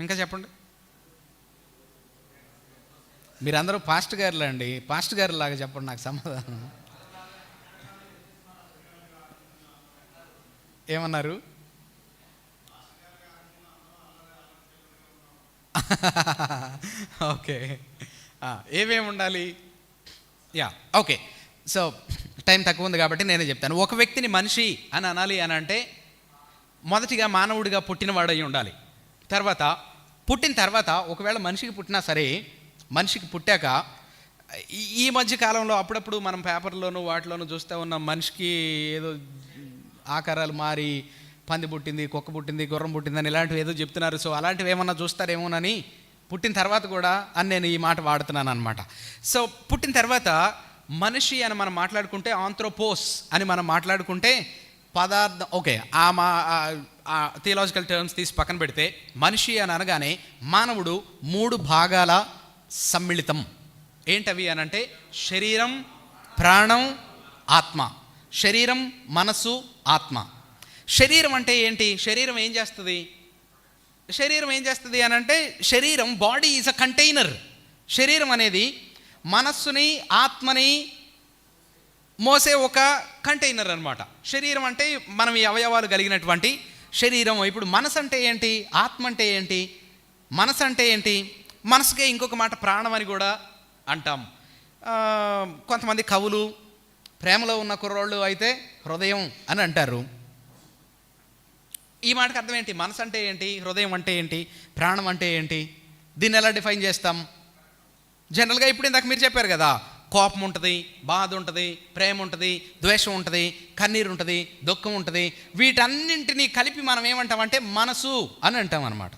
Speaker 1: ఇంకా చెప్పండి. మీరందరూ పాస్టర్ గారులా అండి, పాస్టర్ గారు లాగా చెప్పండి నాకు సమాధానం. ఏమన్నారు? ఓకే, ఏమేమి ఉండాలి? ఓకే. సో టైం తక్కువ ఉంది కాబట్టి నేనే చెప్తాను. ఒక వ్యక్తిని మనిషి అని అనాలి అని అంటే, మొదటిగా మానవుడిగా పుట్టినవాడై ఉండాలి. పుట్టిన తర్వాత ఒకవేళ మనిషికి పుట్టినా సరే, మనిషికి పుట్టాక ఈ మధ్య కాలంలో అప్పుడప్పుడు మనం పేపర్లోను వాటిలోనూ చూస్తూ ఉన్నాం, మనిషికి ఏదో ఆకారాలు మారి పంది పుట్టింది, కుక్క పుట్టింది, గుర్రం పుట్టిందని ఇలాంటివి ఏదో చెప్తున్నారు. సో అలాంటివి ఏమన్నా చూస్తారేమోనని పుట్టిన తర్వాత కూడా అని నేను ఈ మాట వాడుతున్నాను అనమాట. సో పుట్టిన తర్వాత మనిషి అని మనం మాట్లాడుకుంటే, ఆంథ్రోపోస్ అని మనం మాట్లాడుకుంటే పదార్థం ఓకే, ఆ థియలాజికల్ టర్మ్స్ తీసి పక్కన పెడితే, మనిషి అని అనగానే మానవుడు 3 భాగాల సమ్మిళితం. ఏంటవి అని అంటే శరీరం, ప్రాణం, ఆత్మ. శరీరం, మనసు, ఆత్మ. శరీరం అంటే ఏంటి? శరీరం ఏం చేస్తుంది? శరీరం ఏం చేస్తుంది అని అంటే, శరీరం, బాడీ ఈజ్ అ కంటైనర్. శరీరం అనేది మనస్సుని, ఆత్మని మోసే ఒక కంటైనర్ అనమాట. శరీరం అంటే మనం ఈ అవయవాలు కలిగినటువంటి శరీరం. ఇప్పుడు మనసు అంటే ఏంటి? ఆత్మ అంటే ఏంటి? మనసు అంటే ఏంటి? మనసుకే ఇంకొక మాట ప్రాణం అని కూడా అంటాం. కొంతమంది కవులు, ప్రేమలో ఉన్న కుర్రోళ్ళు అయితే హృదయం అని అంటారు. ఈ మాటకు అర్థం ఏంటి? మనసు అంటే ఏంటి? హృదయం అంటే ఏంటి? ప్రాణం అంటే ఏంటి? దీన్ని ఎలా డిఫైన్ చేస్తాం? జనరల్గా ఇప్పుడు ఇందాక మీరు చెప్పారు కదా, కోపం ఉంటుంది, బాధ ఉంటుంది, ప్రేమ ఉంటుంది, ద్వేషం ఉంటుంది, కన్నీరు ఉంటుంది, దుఃఖం ఉంటుంది. వీటన్నింటినీ కలిపి మనం ఏమంటామంటే మనసు అని అంటాం అన్నమాట.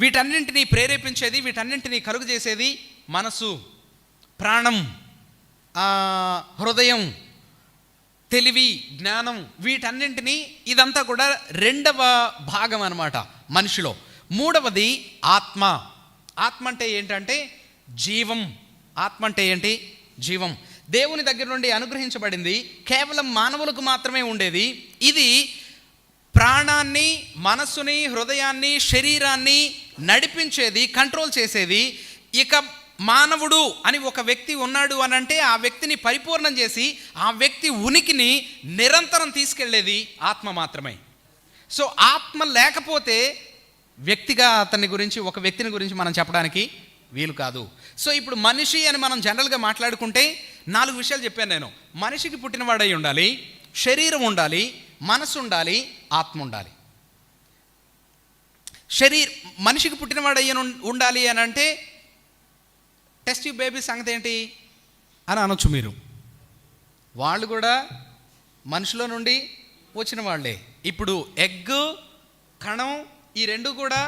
Speaker 1: వీటన్నింటినీ ప్రేరేపించేది, వీటన్నింటినీ కలుగు చేసేది మనసు, ప్రాణం, హృదయం, తెలివి, జ్ఞానం. వీటన్నింటినీ, ఇదంతా కూడా 2వ భాగం అన్నమాట మనిషిలో. 3వది ఆత్మ. ఆత్మ అంటే ఏంటంటే జీవం. ఆత్మ అంటే ఏంటి? జీవం. దేవుని దగ్గర నుండి అనుగ్రహించబడింది, కేవలం మానవులకు మాత్రమే ఉండేది. ఇది ప్రాణాన్ని, మనస్సుని, హృదయాన్ని, శరీరాన్ని నడిపించేది, కంట్రోల్ చేసేది. ఇక మానవుడు అని ఒక వ్యక్తి ఉన్నాడు అని అంటే ఆ వ్యక్తిని పరిపూర్ణం చేసి ఆ వ్యక్తి ఉనికిని నిరంతరం తీసుకెళ్లేది ఆత్మ మాత్రమే. సో ఆత్మ లేకపోతే వ్యక్తిగా అతని గురించి, ఒక వ్యక్తిని గురించి మనం చెప్పడానికి వీలు కాదు. సో ఇప్పుడు మనిషి అని మనం జనరల్గా మాట్లాడుకుంటే 4 విషయాలు చెప్పాను నేను. మనిషికి పుట్టినవాడై ఉండాలి, శరీరం ఉండాలి, మనసు ఉండాలి, ఆత్మ ఉండాలి. మనిషికి పుట్టినవాడై ఉండాలి అని అంటే టెస్ట్ ట్యూబ్ బేబీ సంగతి ఏంటి అని అనొచ్చు మీరు. వాళ్ళు కూడా మనిషిలో నుండి వచ్చిన వాళ్ళే. ఇప్పుడు ఎగ్, కణం, ఈ 2 కూడా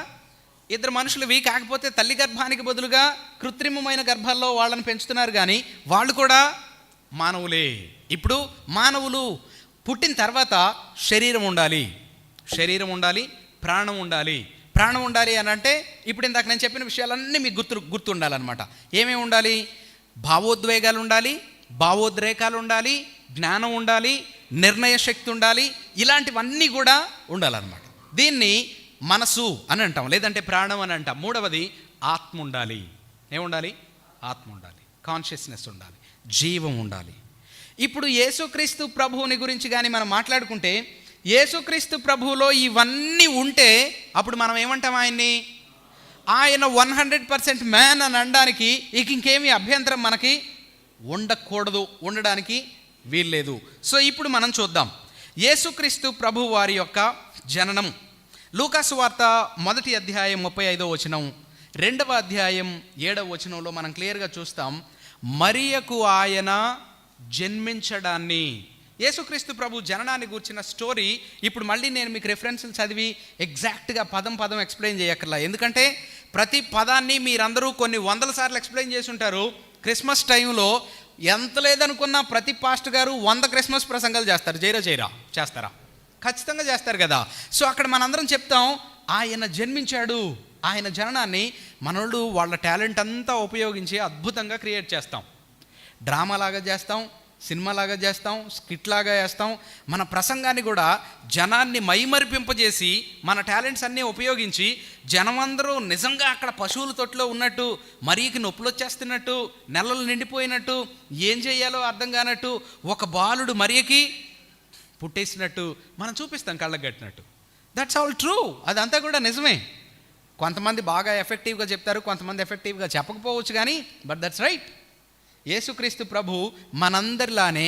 Speaker 1: 2 మనుషులవి. కాకపోతే తల్లి గర్భానికి బదులుగా కృత్రిమమైన గర్భాల్లో వాళ్ళని పెంచుతున్నారు, కానీ వాళ్ళు కూడా మానవులే. ఇప్పుడు మానవులు పుట్టిన తర్వాత శరీరం ఉండాలి, శరీరం ఉండాలి, ప్రాణం ఉండాలి. ప్రాణం ఉండాలి అని అంటే ఇప్పుడు ఇందాక నేను చెప్పిన విషయాలన్నీ మీకు గుర్తు ఉండాలన్నమాట. ఏమేమి ఉండాలి? భావోద్వేగాలు ఉండాలి, భావోద్రేకాలు ఉండాలి, జ్ఞానం ఉండాలి, నిర్ణయ శక్తి ఉండాలి. ఇలాంటివన్నీ కూడా ఉండాలన్నమాట. దీన్ని మనసు అని అంటాం, లేదంటే ప్రాణం అని అంటాం. 3వది ఆత్మ ఉండాలి. ఏముండాలి? ఆత్మ ఉండాలి, కాన్షియస్నెస్ ఉండాలి, జీవం ఉండాలి. ఇప్పుడు యేసుక్రీస్తు ప్రభువుని గురించి కానీ మనం మాట్లాడుకుంటే, యేసుక్రీస్తు ప్రభువులో ఇవన్నీ ఉంటే అప్పుడు మనం ఏమంటాం? ఆయన 100% మ్యాన్ అని అనడానికి ఇంకేమీ అభ్యంతరం మనకి ఉండకూడదు, ఉండడానికి వీల్లేదు. సో ఇప్పుడు మనం చూద్దాం యేసుక్రీస్తు ప్రభు వారి యొక్క జననం. లూకాసు వార్త 1వ అధ్యాయం 35వ వచనం, 2వ అధ్యాయం 7వ వచనంలో మనం క్లియర్గా చూస్తాం, మరియకు ఆయన జన్మించడాన్ని. యేసుక్రీస్తు ప్రభు జననాన్ని గూర్చిన స్టోరీ ఇప్పుడు మళ్ళీ నేను మీకు రెఫరెన్స్లు చదివి ఎగ్జాక్ట్గా పదం ఎక్స్ప్లెయిన్ చేయక్కర్లా. ఎందుకంటే ప్రతి పదాన్ని మీరందరూ కొన్ని 100 సార్లు ఎక్స్ప్లెయిన్ చేసి ఉంటారు. క్రిస్మస్ టైంలో ఎంత లేదనుకున్నా ప్రతి పాస్ట్ గారు 100 క్రిస్మస్ ప్రసంగాలు చేస్తారు. చేస్తారా? ఖచ్చితంగా చేస్తారు కదా. సో అక్కడ మనందరం చెప్తాం, ఆయన జన్మించాడు. ఆయన జననాన్ని మనోళ్ళు వాళ్ళ టాలెంట్ అంతా ఉపయోగించి అద్భుతంగా క్రియేట్ చేస్తాం. డ్రామాలాగా చేస్తాం, సినిమాలాగా చేస్తాం, స్కిట్లాగా చేస్తాం. మన ప్రసంగాన్ని కూడా జనాన్ని మైమరిపింపజేసి మన టాలెంట్స్ అన్నీ ఉపయోగించి జనమందరూ నిజంగా అక్కడ పశువుల తొట్టులో ఉన్నట్టు, మరీకి నొప్పులు వచ్చేస్తున్నట్టు, నెలలు నిండిపోయినట్టు, ఏం చేయాలో అర్థం కానట్టు, ఒక బాలుడు మరియకి పుట్టేసినట్టు మనం చూపిస్తాం కళ్ళకు కట్టినట్టు. That's all true. అదంతా కూడా నిజమే. కొంతమంది బాగా ఎఫెక్టివ్గా చెప్తారు, కొంతమంది ఎఫెక్టివ్గా చెప్పకపోవచ్చు, కానీ బట్ దట్స్ రైట్. యేసుక్రీస్తు ప్రభు మనందరిలానే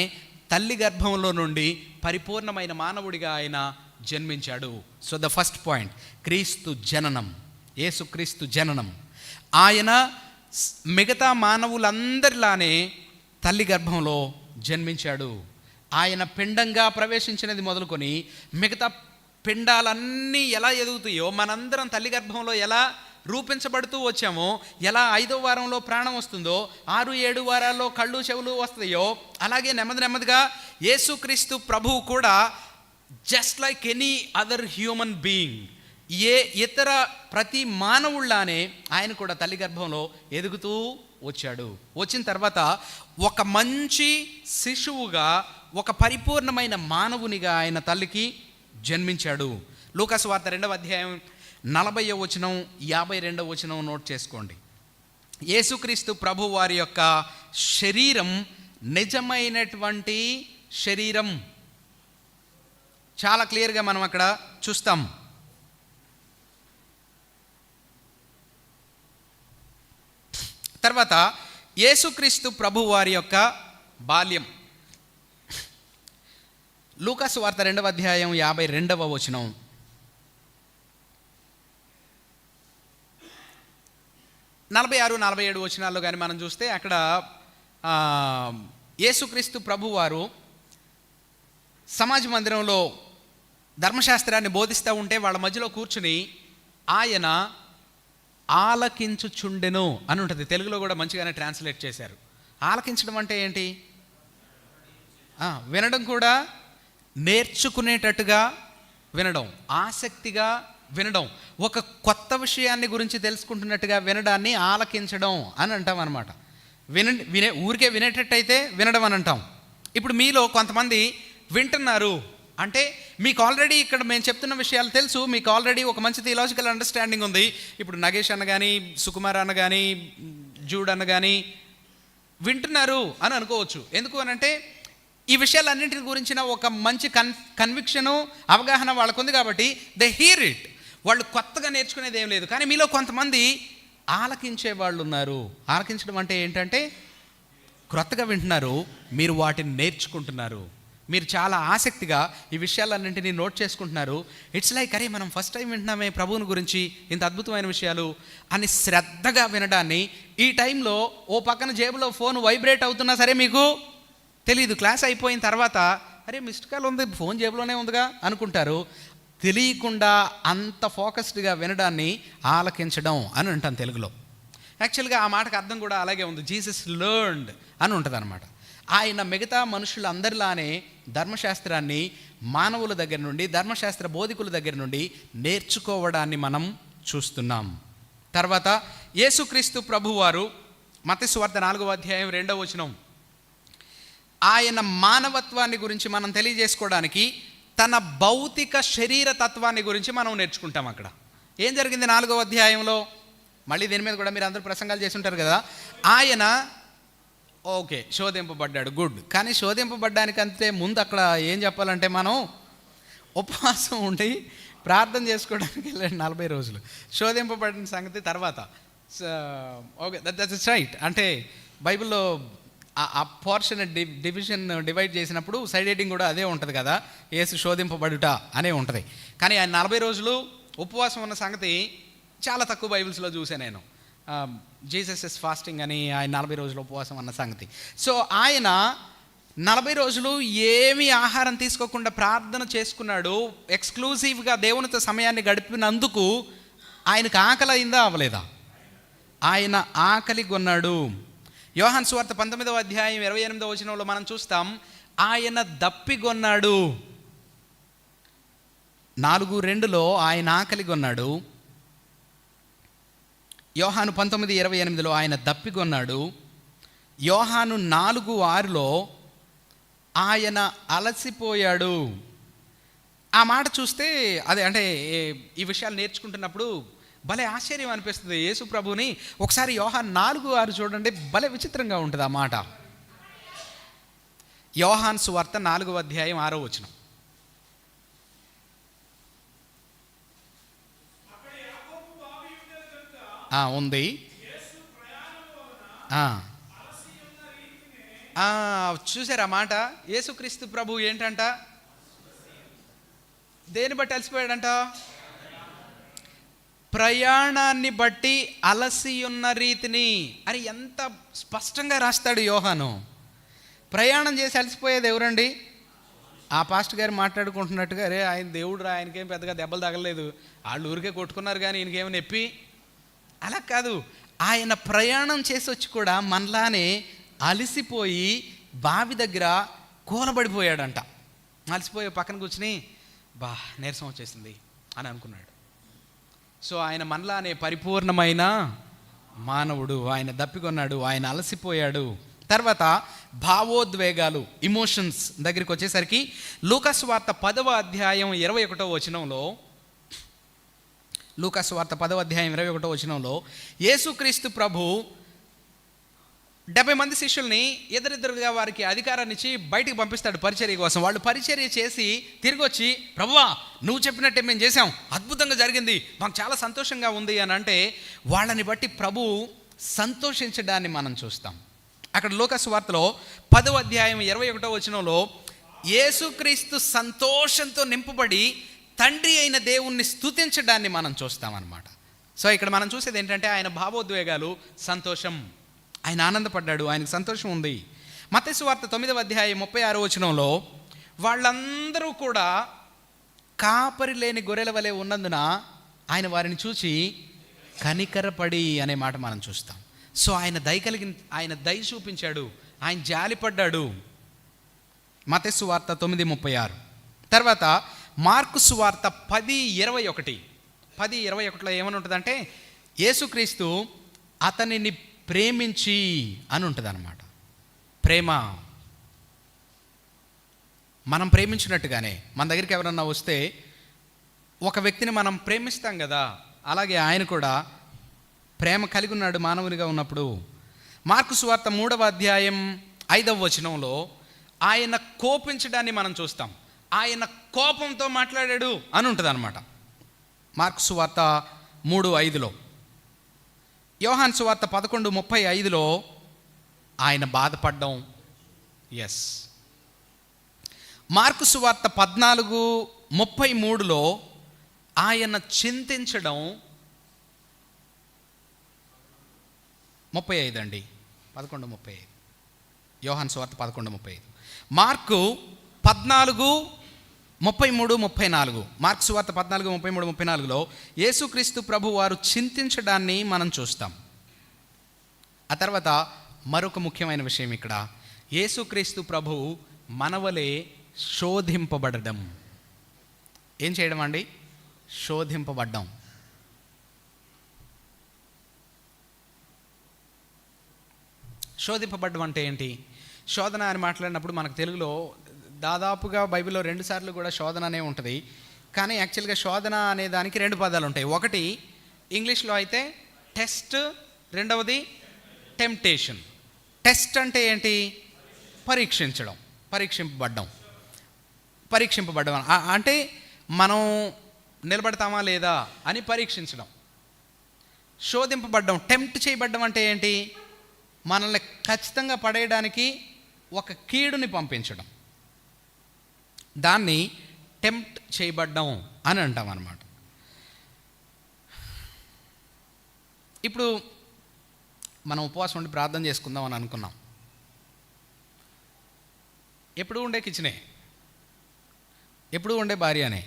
Speaker 1: తల్లి గర్భంలో నుండి పరిపూర్ణమైన మానవుడిగా ఆయన జన్మించాడు. సో ద ఫస్ట్ పాయింట్, క్రీస్తు జననం, యేసుక్రీస్తు జననం. ఆయన మిగతా మానవులందరిలానే తల్లి గర్భంలో జన్మించాడు. ఆయన పిండంగా ప్రవేశించినది మొదలుకొని మిగతా పిండాలన్నీ ఎలా ఎదుగుతాయో, మనందరం తల్లి గర్భంలో ఎలా రూపించబడుతూ వచ్చామో, ఎలా 5వ వారంలో ప్రాణం వస్తుందో, 6-7 వారాల్లో కళ్ళు చెవులు వస్తాయో, అలాగే నెమ్మదిగా యేసుక్రీస్తు ప్రభువు కూడా just like any other human being, ఇతర ప్రతి మానవుల్లానే ఆయన కూడా తల్లి గర్భంలో ఎదుగుతూ వచ్చాడు. వచ్చిన తర్వాత ఒక మంచి శిశువుగా, ఒక పరిపూర్ణమైన మానవునిగా ఆయన తల్లికి జన్మించాడు. లూకాసు వార్త 2వ అధ్యాయం 40వ వచనం 52వ వచనం నోట్ చేసుకోండి. యేసుక్రీస్తు ప్రభు వారి యొక్క శరీరం నిజమైనటువంటి శరీరం చాలా క్లియర్గా మనం అక్కడ చూస్తాం. తర్వాత యేసుక్రీస్తు ప్రభు వారి యొక్క బాల్యం. లూకాసు వార్త 2వ అధ్యాయం 52వ వచనం. నలభై 46-47 వచనాల్లో కానీ మనం చూస్తే అక్కడ యేసుక్రీస్తు ప్రభువారు సమాజ మందిరంలో ధర్మశాస్త్రాన్ని బోధిస్తూ ఉంటే వాళ్ళ మధ్యలో కూర్చుని ఆయన ఆలకించుచుండెను అని ఉంటుంది. తెలుగులో కూడా మంచిగానే ట్రాన్స్లేట్ చేశారు. ఆలకించడం అంటే ఏంటి? వినడం కూడా నేర్చుకునేటట్టుగా వినడం, ఆసక్తిగా వినడం, ఒక కొత్త విషయాన్ని గురించి తెలుసుకుంటున్నట్టుగా వినడాన్ని ఆలకించడం అని అంటాం అన్నమాట. ఊరికే వినేటట్టయితే వినడం అని అంటాం. ఇప్పుడు మీలో కొంతమంది వింటున్నారు అంటే మీకు ఆల్రెడీ ఇక్కడ మేము చెప్తున్న విషయాలు తెలుసు, మీకు ఆల్రెడీ ఒక మంచి థియలాజికల్ అండర్స్టాండింగ్ ఉంది. ఇప్పుడు నగేష్ అన్న కానీ, సుకుమార్ అన్న కానీ, జూడ్ అన్న కానీ వింటున్నారు అని అనుకోవచ్చు. ఎందుకు అని అంటే ఈ విషయాలన్నింటి గురించిన ఒక మంచి కన్విక్షను, అవగాహన వాళ్ళకు ఉంది కాబట్టి దే హీర్ ఇట్. వాళ్ళు కొత్తగా నేర్చుకునేది ఏం లేదు. కానీ మీలో కొంతమంది ఆలకించే వాళ్ళు ఉన్నారు. ఆలకించడం అంటే ఏంటంటే క్రొత్తగా వింటున్నారు, మీరు వాటిని నేర్చుకుంటున్నారు, మీరు చాలా ఆసక్తిగా ఈ విషయాలన్నింటినీ నోట్ చేసుకుంటున్నారు. ఇట్స్ లైక్ అరే మనం ఫస్ట్ టైం వింటున్నామే ప్రభువుని గురించి, ఇంత అద్భుతమైన విషయాలు అని శ్రద్ధగా వినడాన్ని. ఈ టైంలో ఓ పక్కన జేబులో ఫోన్ వైబ్రేట్ అవుతున్నా సరే మీకు తెలీదు. క్లాస్ అయిపోయిన తర్వాత అరే మిస్డ్ కాల్ ఉంది, ఫోన్ జేబులోనే ఉందిగా అనుకుంటారు. తెలియకుండా అంత ఫోకస్డ్గా వినడాన్ని ఆలకించడం అని అంటాను తెలుగులో. యాక్చువల్గా ఆ మాటకు అర్థం కూడా అలాగే ఉంది. జీసస్ లెర్న్డ్ అని ఉంటుంది అనమాట. ఆయన మిగతా మనుషులందరిలానే ధర్మశాస్త్రాన్ని మానవుల దగ్గర నుండి, ధర్మశాస్త్ర బోధికుల దగ్గర నుండి నేర్చుకోవడాన్ని మనం చూస్తున్నాం. తర్వాత యేసుక్రీస్తు ప్రభువారు మత్తయి సువార్త 4వ అధ్యాయం 2వ వచనం, ఆయన మానవత్వాన్ని గురించి మనం తెలియజేసుకోవడానికి తన భౌతిక శరీర తత్వాన్ని గురించి మనం నేర్చుకుంటాం. అక్కడ ఏం జరిగింది 4వ అధ్యాయంలో? మళ్ళీ దీని మీద కూడా మీరు అందరూ ప్రసంగాలు చేసి ఉంటారు కదా. ఆయన ఓకే శోధింపబడ్డాడు, గుడ్. కానీ శోధింపబడ్డానికంటే ముందు అక్కడ ఏం చెప్పాలంటే మనం ఉపవాసం ఉండి ప్రార్థన చేసుకోవడానికి వెళ్ళాడు 40 రోజులు. శోధింపబడిన సంగతి తర్వాత. Okay that's right. అంటే బైబిల్లో ఆ పోర్షన్ డివైడ్ చేసినప్పుడు సైడ్ హెడ్డింగ్ కూడా అదే ఉంటుంది కదా, యేసు శోధింపబడుట అనే ఉంటుంది. కానీ ఆయన 40 రోజులు ఉపవాసం ఉన్న సంగతి చాలా తక్కువ బైబిల్స్లో చూసాను నేను. జీసస్ ఇస్ ఫాస్టింగ్ అని ఆయన 40 రోజులు ఉపవాసం అన్న సంగతి. సో ఆయన 40 రోజులు ఏమీ ఆహారం తీసుకోకుండా ప్రార్థన చేసుకున్నాడు. ఎక్స్క్లూజివ్గా దేవునితో సమయాన్ని గడిపినందుకు ఆయనకు ఆకలి అయిందా అవ్వలేదా? ఆయన ఆకలి కొన్నాడు. యోహాను సువార్త 19వ అధ్యాయం 28వ వచనంలో మనం చూస్తాం, ఆయన దప్పిగొన్నాడు. 4:2లో ఆయన ఆకలి కొన్నాడు. యోహాను 19:28లో ఆయన దప్పిగొన్నాడు. యోహాను 4:6లో ఆయన అలసిపోయాడు. ఆ మాట చూస్తే అదే అంటే ఈ విషయాలు నేర్చుకుంటున్నప్పుడు భలే ఆశ్చర్యం అనిపిస్తుంది యేసు ప్రభుని. ఒకసారి యోహాను 4:6 చూడండి, భలే విచిత్రంగా ఉంటుంది ఆ మాట. యోహాను సువార్త 4వ అధ్యాయం 6వ వచనం. ఉంది. చూసారా మాట? యేసుక్రీస్తు ప్రభు ఏంటంట? దేని బట్టి అలసిపోయాడంట? ప్రయాణాన్ని బట్టి అలసి ఉన్న రీతిని. అని ఎంత స్పష్టంగా రాస్తాడు యోహాను. ప్రయాణం చేసి అలసిపోయేది ఎవరండి? ఆ పాస్టర్ గారు మాట్లాడుకుంటున్నట్టుగా, రే ఆయన దేవుడు రా, ఆయనకేం పెద్దగా దెబ్బలు తగలేదు, వాళ్ళు ఊరికే కొట్టుకున్నారు కానీ ఈయనకేమో నొప్పి. అలా కాదు, ఆయన ప్రయాణం చేసి వచ్చి కూడా మనలానే అలసిపోయి బావి దగ్గర కూలబడిపోయాడంట. అలసిపోయి పక్కన కూర్చుని నీరసం వచ్చేసింది అని అనుకున్నాడు. సో ఆయన మనలానే పరిపూర్ణమైన మానవుడు, ఆయన దప్పికొన్నాడు, ఆయన అలసిపోయాడు. తర్వాత భావోద్వేగాలు, ఇమోషన్స్ దగ్గరికి వచ్చేసరికి లూకాసు వార్త 10వ అధ్యాయం 21వ వచనంలో, లూకాసు వార్త 10వ అధ్యాయం 21వ వచనంలో యేసుక్రీస్తు ప్రభు 70 మంది శిష్యుల్ని ఇద్దరిద్దరుగా వారికి అధికారాన్ని ఇచ్చి బయటికి పంపిస్తాడు పరిచర్య కోసం. వాళ్ళు పరిచర్య చేసి తిరిగి వచ్చి, ప్రభువా నువ్వు చెప్పినట్టే మేము చేసాం, అద్భుతంగా జరిగింది, మాకు చాలా సంతోషంగా ఉంది అని అంటే వాళ్ళని బట్టి ప్రభు సంతోషించడాన్ని మనం చూస్తాం. అక్కడ లూకాసు వార్తలో 10వ అధ్యాయం 21వ వచనంలో యేసుక్రీస్తు సంతోషంతో నింపబడి తండ్రి అయిన దేవుణ్ణి స్తుతించడాన్ని మనం చూస్తామన్నమాట. సో ఇక్కడ మనం చూసేది ఏంటంటే ఆయన భావోద్వేగాలు, సంతోషం, ఆయన ఆనందపడ్డాడు, ఆయనకు సంతోషం ఉంది. మత్తయి సువార్త 9వ అధ్యాయం 36వ వచనంలో వాళ్ళందరూ కూడా కాపరి లేని గొర్రెల వలె ఉన్నందున ఆయన వారిని చూసి కనికరపడి అనే మాట మనం చూస్తాం. సో ఆయన ఆయన దయ చూపించాడు, ఆయన జాలిపడ్డాడు. మత్తయి సువార్త 9:36. తర్వాత మార్కు సువార్త 10:21లో ఏమని ఉంటుందంటే యేసుక్రీస్తు అతనిని ప్రేమించి అని ఉంటుంది అన్నమాట. ప్రేమ, మనం ప్రేమించినట్టుగానే మన దగ్గరికి ఎవరన్నా వస్తే ఒక వ్యక్తిని మనం ప్రేమిస్తాం కదా, అలాగే ఆయన కూడా ప్రేమ కలిగి ఉన్నాడు మానవునిగా ఉన్నప్పుడు. మార్కు సువార్త 3వ అధ్యాయం 5వ వచనంలో ఆయన కోపించడాన్ని మనం చూస్తాం. ఆయన కోపంతో మాట్లాడాడు అని ఉంటుంది అన్నమాట. మార్కు సువార్త 3:5లో. యోహాను సువార్త 11:35లో ఆయన బాధపడ్డం. ఎస్. మార్కు సువార్త 14:33లో ఆయన చింతించడం. 35 అండి, 11:35. యోహాను సువార్త 11:35. మార్కు 14:33-34. మార్కు సువార్త 14:33-34లో యేసుక్రీస్తు ప్రభు వారు చింతించడాన్ని మనం చూస్తాం. ఆ తర్వాత మరొక ముఖ్యమైన విషయం ఇక్కడ, యేసుక్రీస్తు ప్రభు మనవలే శోధింపబడడం. ఏం చేయడం అండి? శోధింపబడ్డం. శోధింపబడ్డం అంటే ఏంటి? శోధన అని మాట్లాడినప్పుడు మనకు తెలుగులో దాదాపుగా బైబిల్లో 2 సార్లు కూడా శోధన అనే ఉంటుంది. కానీ యాక్చువల్గా శోధన అనే దానికి 2 పదాలు ఉంటాయి. ఒకటి ఇంగ్లీష్లో అయితే టెస్ట్, రెండవది టెంప్టేషన్. టెస్ట్ అంటే ఏంటి? పరీక్షించడం, పరీక్షింపబడ్డం అంటే మనం నిలబడతామా లేదా అని పరీక్షించడం. శోధింపబడ్డం, టెంప్ట్ చేయబడ్డం అంటే ఏంటి? మనల్ని ఖచ్చితంగా పడేయడానికి ఒక కీడుని పంపించడం, దాన్ని టెంప్ట్ చేయబడ్డం అని అంటాం అన్నమాట. ఇప్పుడు మనం ఉపవాసం ఉండి ప్రార్థన చేసుకుందాం అని అనుకున్నాం. ఎప్పుడు ఉండే కిచెనే, ఎప్పుడు ఉండే భార్యనే.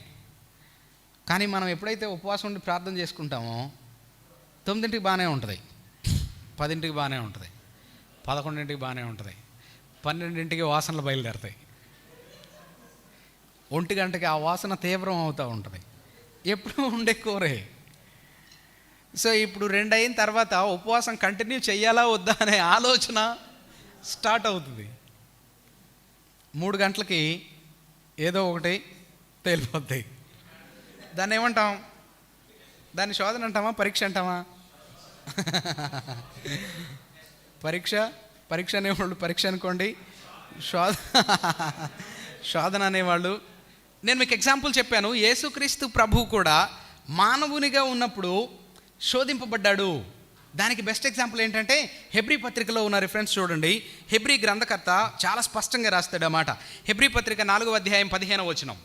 Speaker 1: కానీ మనం ఎప్పుడైతే ఉపవాసం ఉండి ప్రార్థన చేసుకుంటామో 9ంటికి బాగానే ఉంటుంది, 10ంటికి బాగానే ఉంటుంది, 11ంటికి బాగానే ఉంటుంది, 12ంటికి వాసనలు బయలుదేరుతాయి, 1 గంటకి ఆ వాసన తీవ్రం అవుతూ ఉంటుంది. ఎప్పుడు ఉండే కూరే. సో ఇప్పుడు 2 అయిన తర్వాత ఉపవాసం కంటిన్యూ చేయాలా వద్దా అనే ఆలోచన స్టార్ట్ అవుతుంది. 3 గంటలకి ఏదో ఒకటి తేలిపోతాయి. దాన్ని ఏమంటాం? దాన్ని శోధన అంటామా, పరీక్ష అంటామా? పరీక్ష అనేవాళ్ళు పరీక్ష అనుకోండి, శోధన అనేవాళ్ళు. నేను మీకు ఎగ్జాంపుల్ చెప్పాను. యేసుక్రీస్తు ప్రభు కూడా మానవునిగా ఉన్నప్పుడు శోధింపబడ్డాడు. దానికి బెస్ట్ ఎగ్జాంపుల్ ఏంటంటే హెబ్రీ పత్రికలో ఉన్న రిఫరెన్స్ చూడండి. హెబ్రీ గ్రంథకర్త చాలా స్పష్టంగా రాస్తాడు అన్నమాట. హెబ్రీ పత్రిక 4వ అధ్యాయం 15వ వచనం.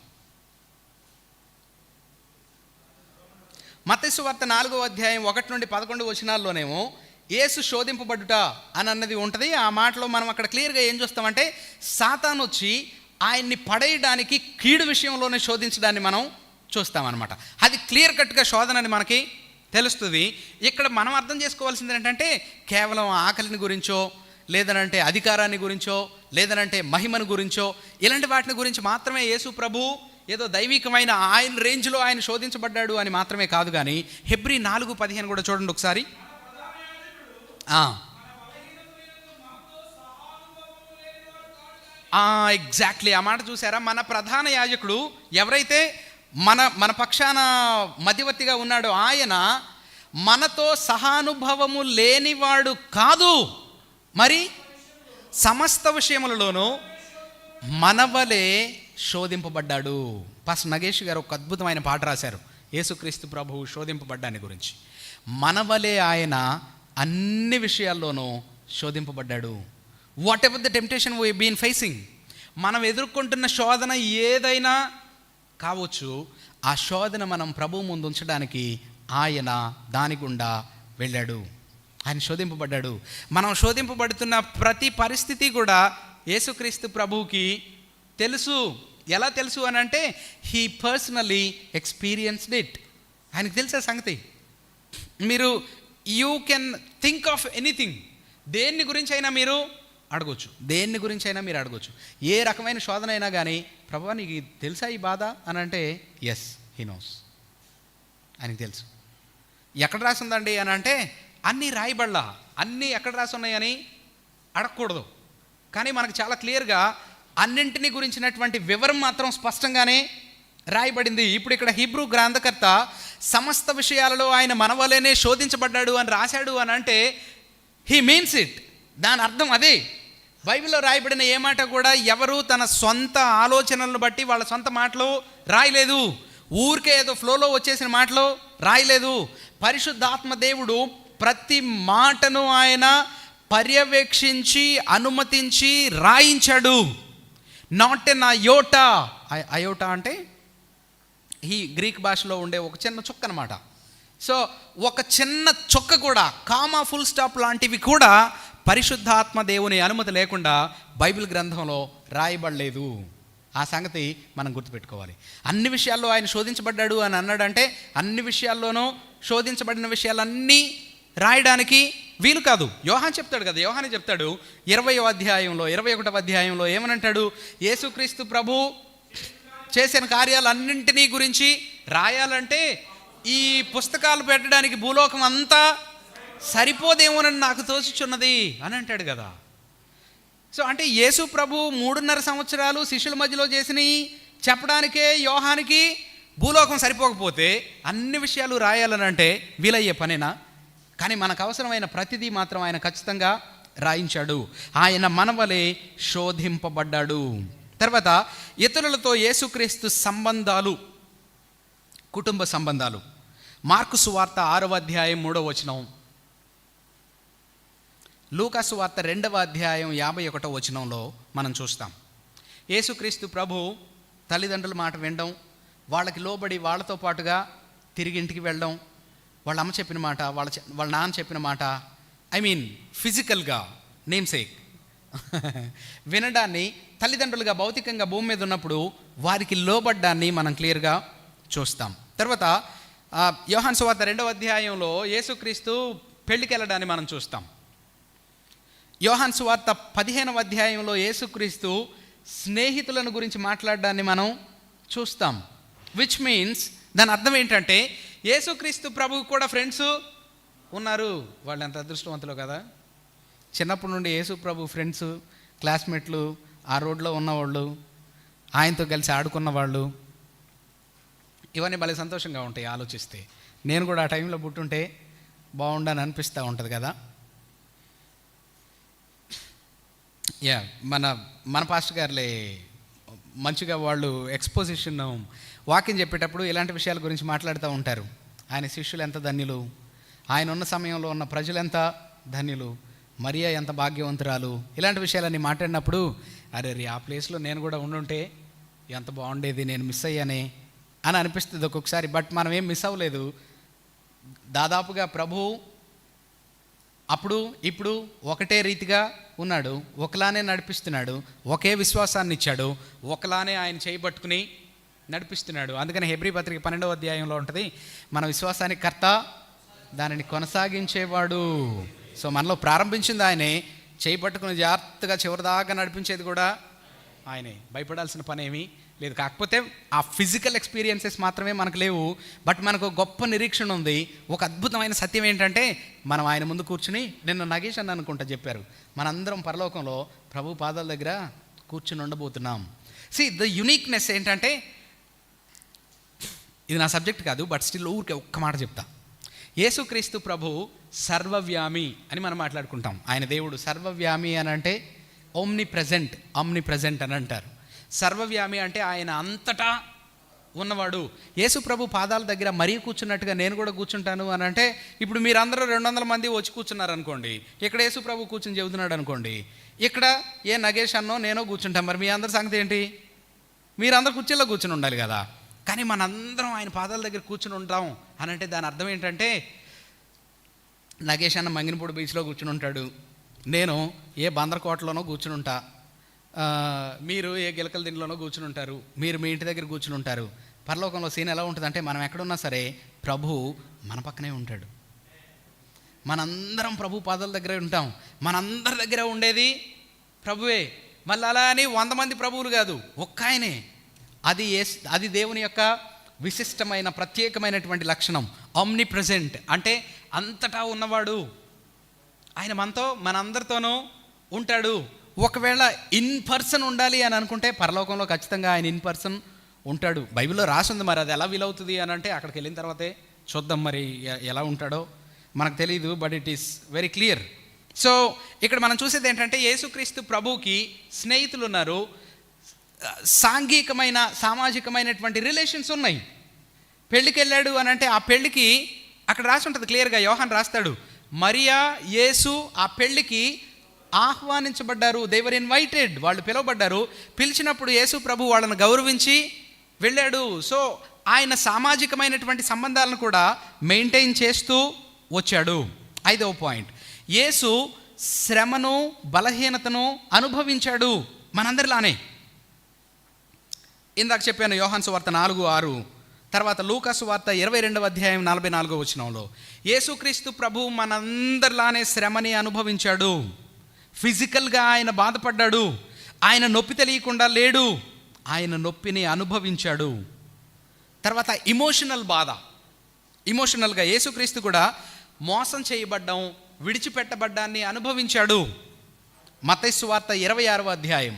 Speaker 1: మత్తయి సువార్త 4వ అధ్యాయం 1-11 వచనాల్లోనేమో యేసు శోధింపబడుట అని అన్నది ఉంటుంది. ఆ మాటలో మనం అక్కడ క్లియర్గా ఏం చూస్తామంటే సాతాను వచ్చి ఆయన్ని పడేయడానికి కీడు విషయంలోనే శోధించడాన్ని మనం చూస్తామన్నమాట. అది క్లియర్ కట్గా శోధన అని మనకి తెలుస్తుంది. ఇక్కడ మనం అర్థం చేసుకోవాల్సింది ఏంటంటే కేవలం ఆకలిని గురించో, లేదనంటే అధికారాన్ని గురించో, లేదనంటే మహిమను గురించో, ఇలాంటి వాటిని గురించి మాత్రమే యేసు ప్రభు ఏదో దైవికమైన ఆయన రేంజ్లో ఆయన శోధించబడ్డాడు అని మాత్రమే కాదు. కానీ హెబ్రీ 4:15 కూడా చూడండి ఒకసారి. ఎగ్జాక్ట్లీ ఆ మాట చూసారా? మన ప్రధాన యాజకుడు ఎవరైతే మన పక్షాన మధ్యవర్తిగా ఉన్నాడో ఆయన మనతో సహానుభవము లేనివాడు కాదు, మరి సమస్త విషయములలోనూ మనవలే శోధింపబడ్డాడు. పాస్టర్ నగేష్ గారు ఒక అద్భుతమైన పాట రాశారు యేసుక్రీస్తు ప్రభువు శోధింపబడ్డాని గురించి. మనవలే ఆయన అన్ని విషయాల్లోనూ శోధింపబడ్డాడు. Whatever the temptation we been facing, మనం ఎదుర్కొంటున్న శోధన ఏదైనా కావచ్చు, ఆ శోధన మనం ప్రభువు ముందు ఉంచడానికి ఆయన దాని గుండా వెళ్ళాడు. ఆయన శోధింపబడ్డాడు. మనం శోధింపబడుతున్న ప్రతి పరిస్థితి కూడా యేసుక్రీస్తు ప్రభువుకి తెలుసు. ఎలా తెలుసు అని అంటే హీ పర్సనలీ ఎక్స్పీరియన్స్డ్ ఇట్. ఆయనకు తెలుసా సంగతి. మీరు you can think of anything, దేన్ని గురించి అయినా మీరు అడగొచ్చు, దేన్ని గురించి అయినా మీరు అడగొచ్చు. ఏ రకమైన శోధన అయినా కానీ ప్రభువా నీకు తెలుసా ఈ బాధ అని అంటే ఎస్, హీ నోస్, ఆయనకు తెలుసు. ఎక్కడ రాసి ఉందండి అని అంటే అన్నీ రాయబడలా, అన్నీ ఎక్కడ రాసి ఉన్నాయని అడగకూడదు. కానీ మనకు చాలా క్లియర్గా అన్నింటినీ గురించినటువంటి వివరం మాత్రం స్పష్టంగానే రాయబడింది. ఇప్పుడు ఇక్కడ హీబ్రూ గ్రంథకర్త సమస్త విషయాలలో ఆయన మనవలేనే శోధించబడ్డాడు అని రాశాడు అని అంటే హీ మీన్స్ ఇట్. దాని అర్థం అదే. బైబిల్లో రాయబడిన ఏ మాట కూడా ఎవరు తన సొంత ఆలోచనలను బట్టి వాళ్ళ సొంత మాటలు రాయలేదు, ఊరికే ఏదో ఫ్లోలో వచ్చేసిన మాటలు రాయలేదు. పరిశుద్ధాత్మ దేవుడు ప్రతి మాటను ఆయన పర్యవేక్షించి అనుమతించి రాయించాడు. Not an iota. అయోటా అంటే ఈ గ్రీక్ భాషలో ఉండే ఒక చిన్న చుక్క అనమాట. సో ఒక చిన్న చుక్క కూడా, కామా ఫుల్ స్టాప్ లాంటివి కూడా పరిశుద్ధాత్మ దేవుని అనుమతి లేకుండా బైబిల్ గ్రంథంలో రాయబడలేదు. ఆ సంగతి మనం గుర్తుపెట్టుకోవాలి. అన్ని విషయాల్లో ఆయన శోధించబడ్డాడు అని అన్నాడంటే అన్ని విషయాల్లోనూ శోధించబడిన విషయాలన్నీ రాయడానికి వీలు కాదు. యోహాను చెప్తాడు కదా, యోహాను చెప్తాడు 20వ అధ్యాయంలో 21వ అధ్యాయంలో ఏమనంటాడు, యేసుక్రీస్తు ప్రభు చేసిన కార్యాలన్నింటినీ గురించి రాయాలంటే ఈ పుస్తకాలు పెట్టడానికి భూలోకం అంతా సరిపోదేమోనని నాకు తోచుచున్నది అని అంటాడు కదా. సో అంటే యేసు ప్రభు 3.5 సంవత్సరాలు శిష్యుల మధ్యలో చేసినవి చెప్పడానికే యోహానికి భూలోకం సరిపోకపోతే అన్ని విషయాలు రాయాలని అంటే వీలయ్యే పనేనా? కానీ మనకు అవసరమైన ప్రతిదీ మాత్రం ఆయన ఖచ్చితంగా రాయించాడు. ఆయన మనవలే శోధింపబడ్డాడు. తర్వాత ఇతరులతో యేసుక్రీస్తు సంబంధాలు, కుటుంబ సంబంధాలు. మార్కు సువార్త 6వ అధ్యాయం 3వ వచనం, లూకా సువార్త 2వ అధ్యాయం 51వ వచనంలో మనం చూస్తాం. యేసుక్రీస్తు ప్రభు తల్లిదండ్రుల మాట వినడం, వాళ్ళకి లోబడి వాళ్ళతో పాటుగా తిరిగి ఇంటికి వెళ్ళడం, వాళ్ళ అమ్మ చెప్పిన మాట, వాళ్ళ నాన్న చెప్పిన మాట, ఐ మీన్ ఫిజికల్గా నేమ్సేక్ వినడాన్ని, తల్లిదండ్రులుగా భౌతికంగా భూమి మీద ఉన్నప్పుడు వారికి లోబడ్డాన్ని మనం క్లియర్గా చూస్తాం. తర్వాత యోహాను సువార్త 2వ అధ్యాయంలో యేసుక్రీస్తు పెళ్ళికి వెళ్ళడాన్ని మనం చూస్తాం. యోహాను సువార్త 15వ అధ్యాయంలో యేసుక్రీస్తు స్నేహితులను గురించి మాట్లాడడాన్ని మనం చూస్తాం. విచ్ మీన్స్ దాని అర్థం ఏంటంటే యేసుక్రీస్తు ప్రభువు కూడా ఫ్రెండ్స్ ఉన్నారు. వాళ్ళు ఎంత అదృష్టవంతులు కదా. చిన్నప్పటి నుండి యేసు ప్రభు ఫ్రెండ్స్, క్లాస్మేట్లు, ఆ రోడ్లో ఉన్నవాళ్ళు, ఆయనతో కలిసి ఆడుకున్న వాళ్ళు, ఇవన్నీ భలే సంతోషంగా ఉంటాయి ఆలోచిస్తే. నేను కూడా ఆ టైంలో పుట్టుంటే బాగుండని అనిపిస్తూ ఉంటుంది కదా. మన పాస్టర్ గారులే మంచిగా వాళ్ళు ఎక్స్పోజిషన్ వాక్యం చెప్పేటప్పుడు ఇలాంటి విషయాల గురించి మాట్లాడుతూ ఉంటారు. ఆయన శిష్యులు ఎంత ధన్యులు, ఆయన ఉన్న సమయంలో ఉన్న ప్రజలు ఎంత ధన్యులు, మరియా ఎంత భాగ్యవంతురాలు, ఇలాంటి విషయాలన్నీ మాట్లాడినప్పుడు అరే ఆ ప్లేస్లో నేను కూడా ఉండుంటే ఎంత బాగుండేది, నేను మిస్ అయ్యానే అని అనిపిస్తుంది ఒక్కొక్కసారి. బట్ మనం ఏం మిస్ అవ్వలేదు. దాదాపుగా ప్రభు అప్పుడు ఇప్పుడు ఒకటే రీతిగా ఉన్నాడు, ఒకలానే నడిపిస్తున్నాడు, ఒకే విశ్వాసాన్ని ఇచ్చాడు, ఒకలానే ఆయన చేయబట్టుకుని నడిపిస్తున్నాడు. అందుకని హెబ్రీ పత్రిక 12వ అధ్యాయంలో ఉంటుంది, మన విశ్వాసానికి కర్త, దానిని కొనసాగించేవాడు. సో మనలో ప్రారంభించింది ఆయనే, చేయబట్టుకుని జాగ్రత్తగా చివరిదాకా నడిపించేది కూడా ఆయనే. భయపడాల్సిన పని ఏమీ లేదు. కాకపోతే ఆ ఫిజికల్ ఎక్స్పీరియన్సెస్ మాత్రమే మనకు లేవు, బట్ మనకు గొప్ప నిరీక్షణ ఉంది. ఒక అద్భుతమైన సత్యం ఏంటంటే, మనం ఆయన ముందు కూర్చుని, నిన్న నగేష్ అని అనుకుంటా చెప్పారు, మనందరం పరలోకంలో ప్రభు పాదాల దగ్గర కూర్చుని ఉండబోతున్నాం. ద యునిక్నెస్ ఏంటంటే, ఇది నా సబ్జెక్ట్ కాదు, బట్ స్టిల్ ఊరికే ఒక్క మాట చెప్తా. యేసుక్రీస్తు ప్రభు సర్వవ్యామి అని మనం మాట్లాడుకుంటాం. ఆయన దేవుడు సర్వవ్యామి అని అంటే ఓమ్ని ప్రజెంట్ అని అంటారు. సర్వవ్యామి అంటే ఆయన అంతటా ఉన్నవాడు. యేసు ప్రభు పాదాల దగ్గర మరీ కూర్చున్నట్టుగా నేను కూడా కూర్చుంటాను అని అంటే, ఇప్పుడు మీరందరూ 200 మంది వచ్చి కూర్చున్నారు అనుకోండి, ఇక్కడ యేసు ప్రభు కూర్చుని చెబుతున్నాడు అనుకోండి, ఇక్కడ ఏ నగేష్ అన్నో నేనో కూర్చుంటాం. మరి మీ అందరి సంగతి ఏంటి? మీరందరూ కుర్చీలో కూర్చుని ఉండాలి కదా. కానీ మనందరం ఆయన పాదాల దగ్గర కూర్చుని ఉంటాం అని అంటే దాని అర్థం ఏంటంటే, నగేష్ అన్న మంగినపూడి బీచ్లో కూర్చుని ఉంటాడు, నేను ఏ బందరకోటలోనో కూర్చుని ఉంటా, మీరు ఏ గిలకల దిండ్లోనో కూర్చుని ఉంటారు, మీరు మీ ఇంటి దగ్గర కూర్చుని ఉంటారు. పరలోకంలో సీన్ ఎలా ఉంటుందంటే, మనం ఎక్కడున్నా సరే ప్రభు మన పక్కనే ఉంటాడు. మనందరం ప్రభు పాదాల దగ్గరే ఉంటాం, మనందరి దగ్గర ఉండేది ప్రభువే. మళ్ళీ అలా అని 100 మంది ప్రభువులు కాదు, ఒక్క ఆయనే. అది దేవుని యొక్క విశిష్టమైన ప్రత్యేకమైనటువంటి లక్షణం. ఆమ్ని ప్రెజెంట్ అంటే అంతటా ఉన్నవాడు. ఆయన మనందరితోనూ ఉంటాడు. ఒకవేళ ఇన్ పర్సన్ ఉండాలి అని అనుకుంటే పరలోకంలో ఖచ్చితంగా ఆయన ఇన్ పర్సన్ ఉంటాడు. బైబిల్లో రాసి ఉంది, మరి అది ఎలా వీలవుతుంది అని అంటే అక్కడికి వెళ్ళిన తర్వాతే చూద్దాం మరి ఎలా ఉంటాడో మనకు తెలియదు, but it is very clear. So ఇక్కడ మనం చూసేది ఏంటంటే, యేసుక్రీస్తు ప్రభువుకి స్నేహితులు ఉన్నారు, సాంఘికమైన సామాజికమైనటువంటి రిలేషన్స్ ఉన్నాయి. పెళ్ళికి వెళ్ళాడు అని అంటే ఆ పెళ్ళికి అక్కడ రాసి ఉంటుంది క్లియర్గా, యోహాన్ రాస్తాడు, మరియా యేసు ఆ పెళ్ళికి ఆహ్వానించబడ్డారు. దే వర్ ఇన్వైటెడ్, వాళ్ళు పిలువబడ్డారు. పిలిచినప్పుడు యేసు ప్రభు వాళ్ళని గౌరవించి వెళ్ళాడు. సో ఆయన సామాజికమైనటువంటి సంబంధాలను కూడా మెయింటైన్ చేస్తూ వచ్చాడు. 5వ పాయింట్, యేసు శ్రమను బలహీనతను అనుభవించాడు మనందరిలానే. ఇందాక చెప్పాను యోహాను సువార్త 4:6, తర్వాత లూకా సువార్త 22వ అధ్యాయం 44వ వచనంలో యేసుక్రీస్తు ప్రభు మనందరిలానే శ్రమని అనుభవించాడు. ఫిజికల్గా ఆయన బాధపడ్డాడు, ఆయన నొప్పి తెలియకుండా లేడు, ఆయన నొప్పిని అనుభవించాడు. తర్వాత ఇమోషనల్గా యేసుక్రీస్తు కూడా మోసం చేయబడ్డం, విడిచిపెట్టబడ్డాన్ని అనుభవించాడు. మత్తయి సువార్త 26వ అధ్యాయం,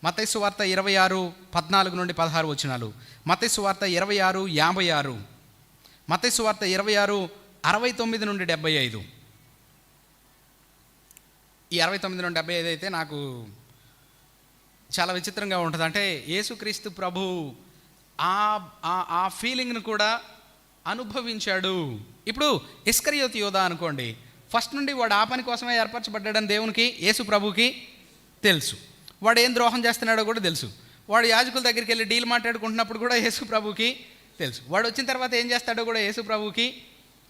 Speaker 1: మత్తయి సువార్త 26 14 నుండి 16 వచనాలు, మత్తయి సువార్త 26 56, మత్తయి సువార్త 26 69 నుండి 75. ఈ 69 నుండి 75 అయితే నాకు చాలా విచిత్రంగా ఉంటుంది. అంటే యేసుక్రీస్తు ప్రభు ఆ ఫీలింగ్ను కూడా అనుభవించాడు. ఇప్పుడు ఇస్కరియోతు యోధా అనుకోండి, ఫస్ట్ నుండి వాడు ఆ పని కోసమే ఏర్పరచబడ్డాడని దేవునికి యేసు ప్రభుకి తెలుసు. వాడు ఏం ద్రోహం చేస్తున్నాడో కూడా తెలుసు. వాడు యాజకుల దగ్గరికి వెళ్ళి డీల్ మాట్లాడుకుంటున్నప్పుడు కూడా యేసు ప్రభుకి తెలుసు. వాడు వచ్చిన తర్వాత ఏం చేస్తాడో కూడా యేసు ప్రభుకి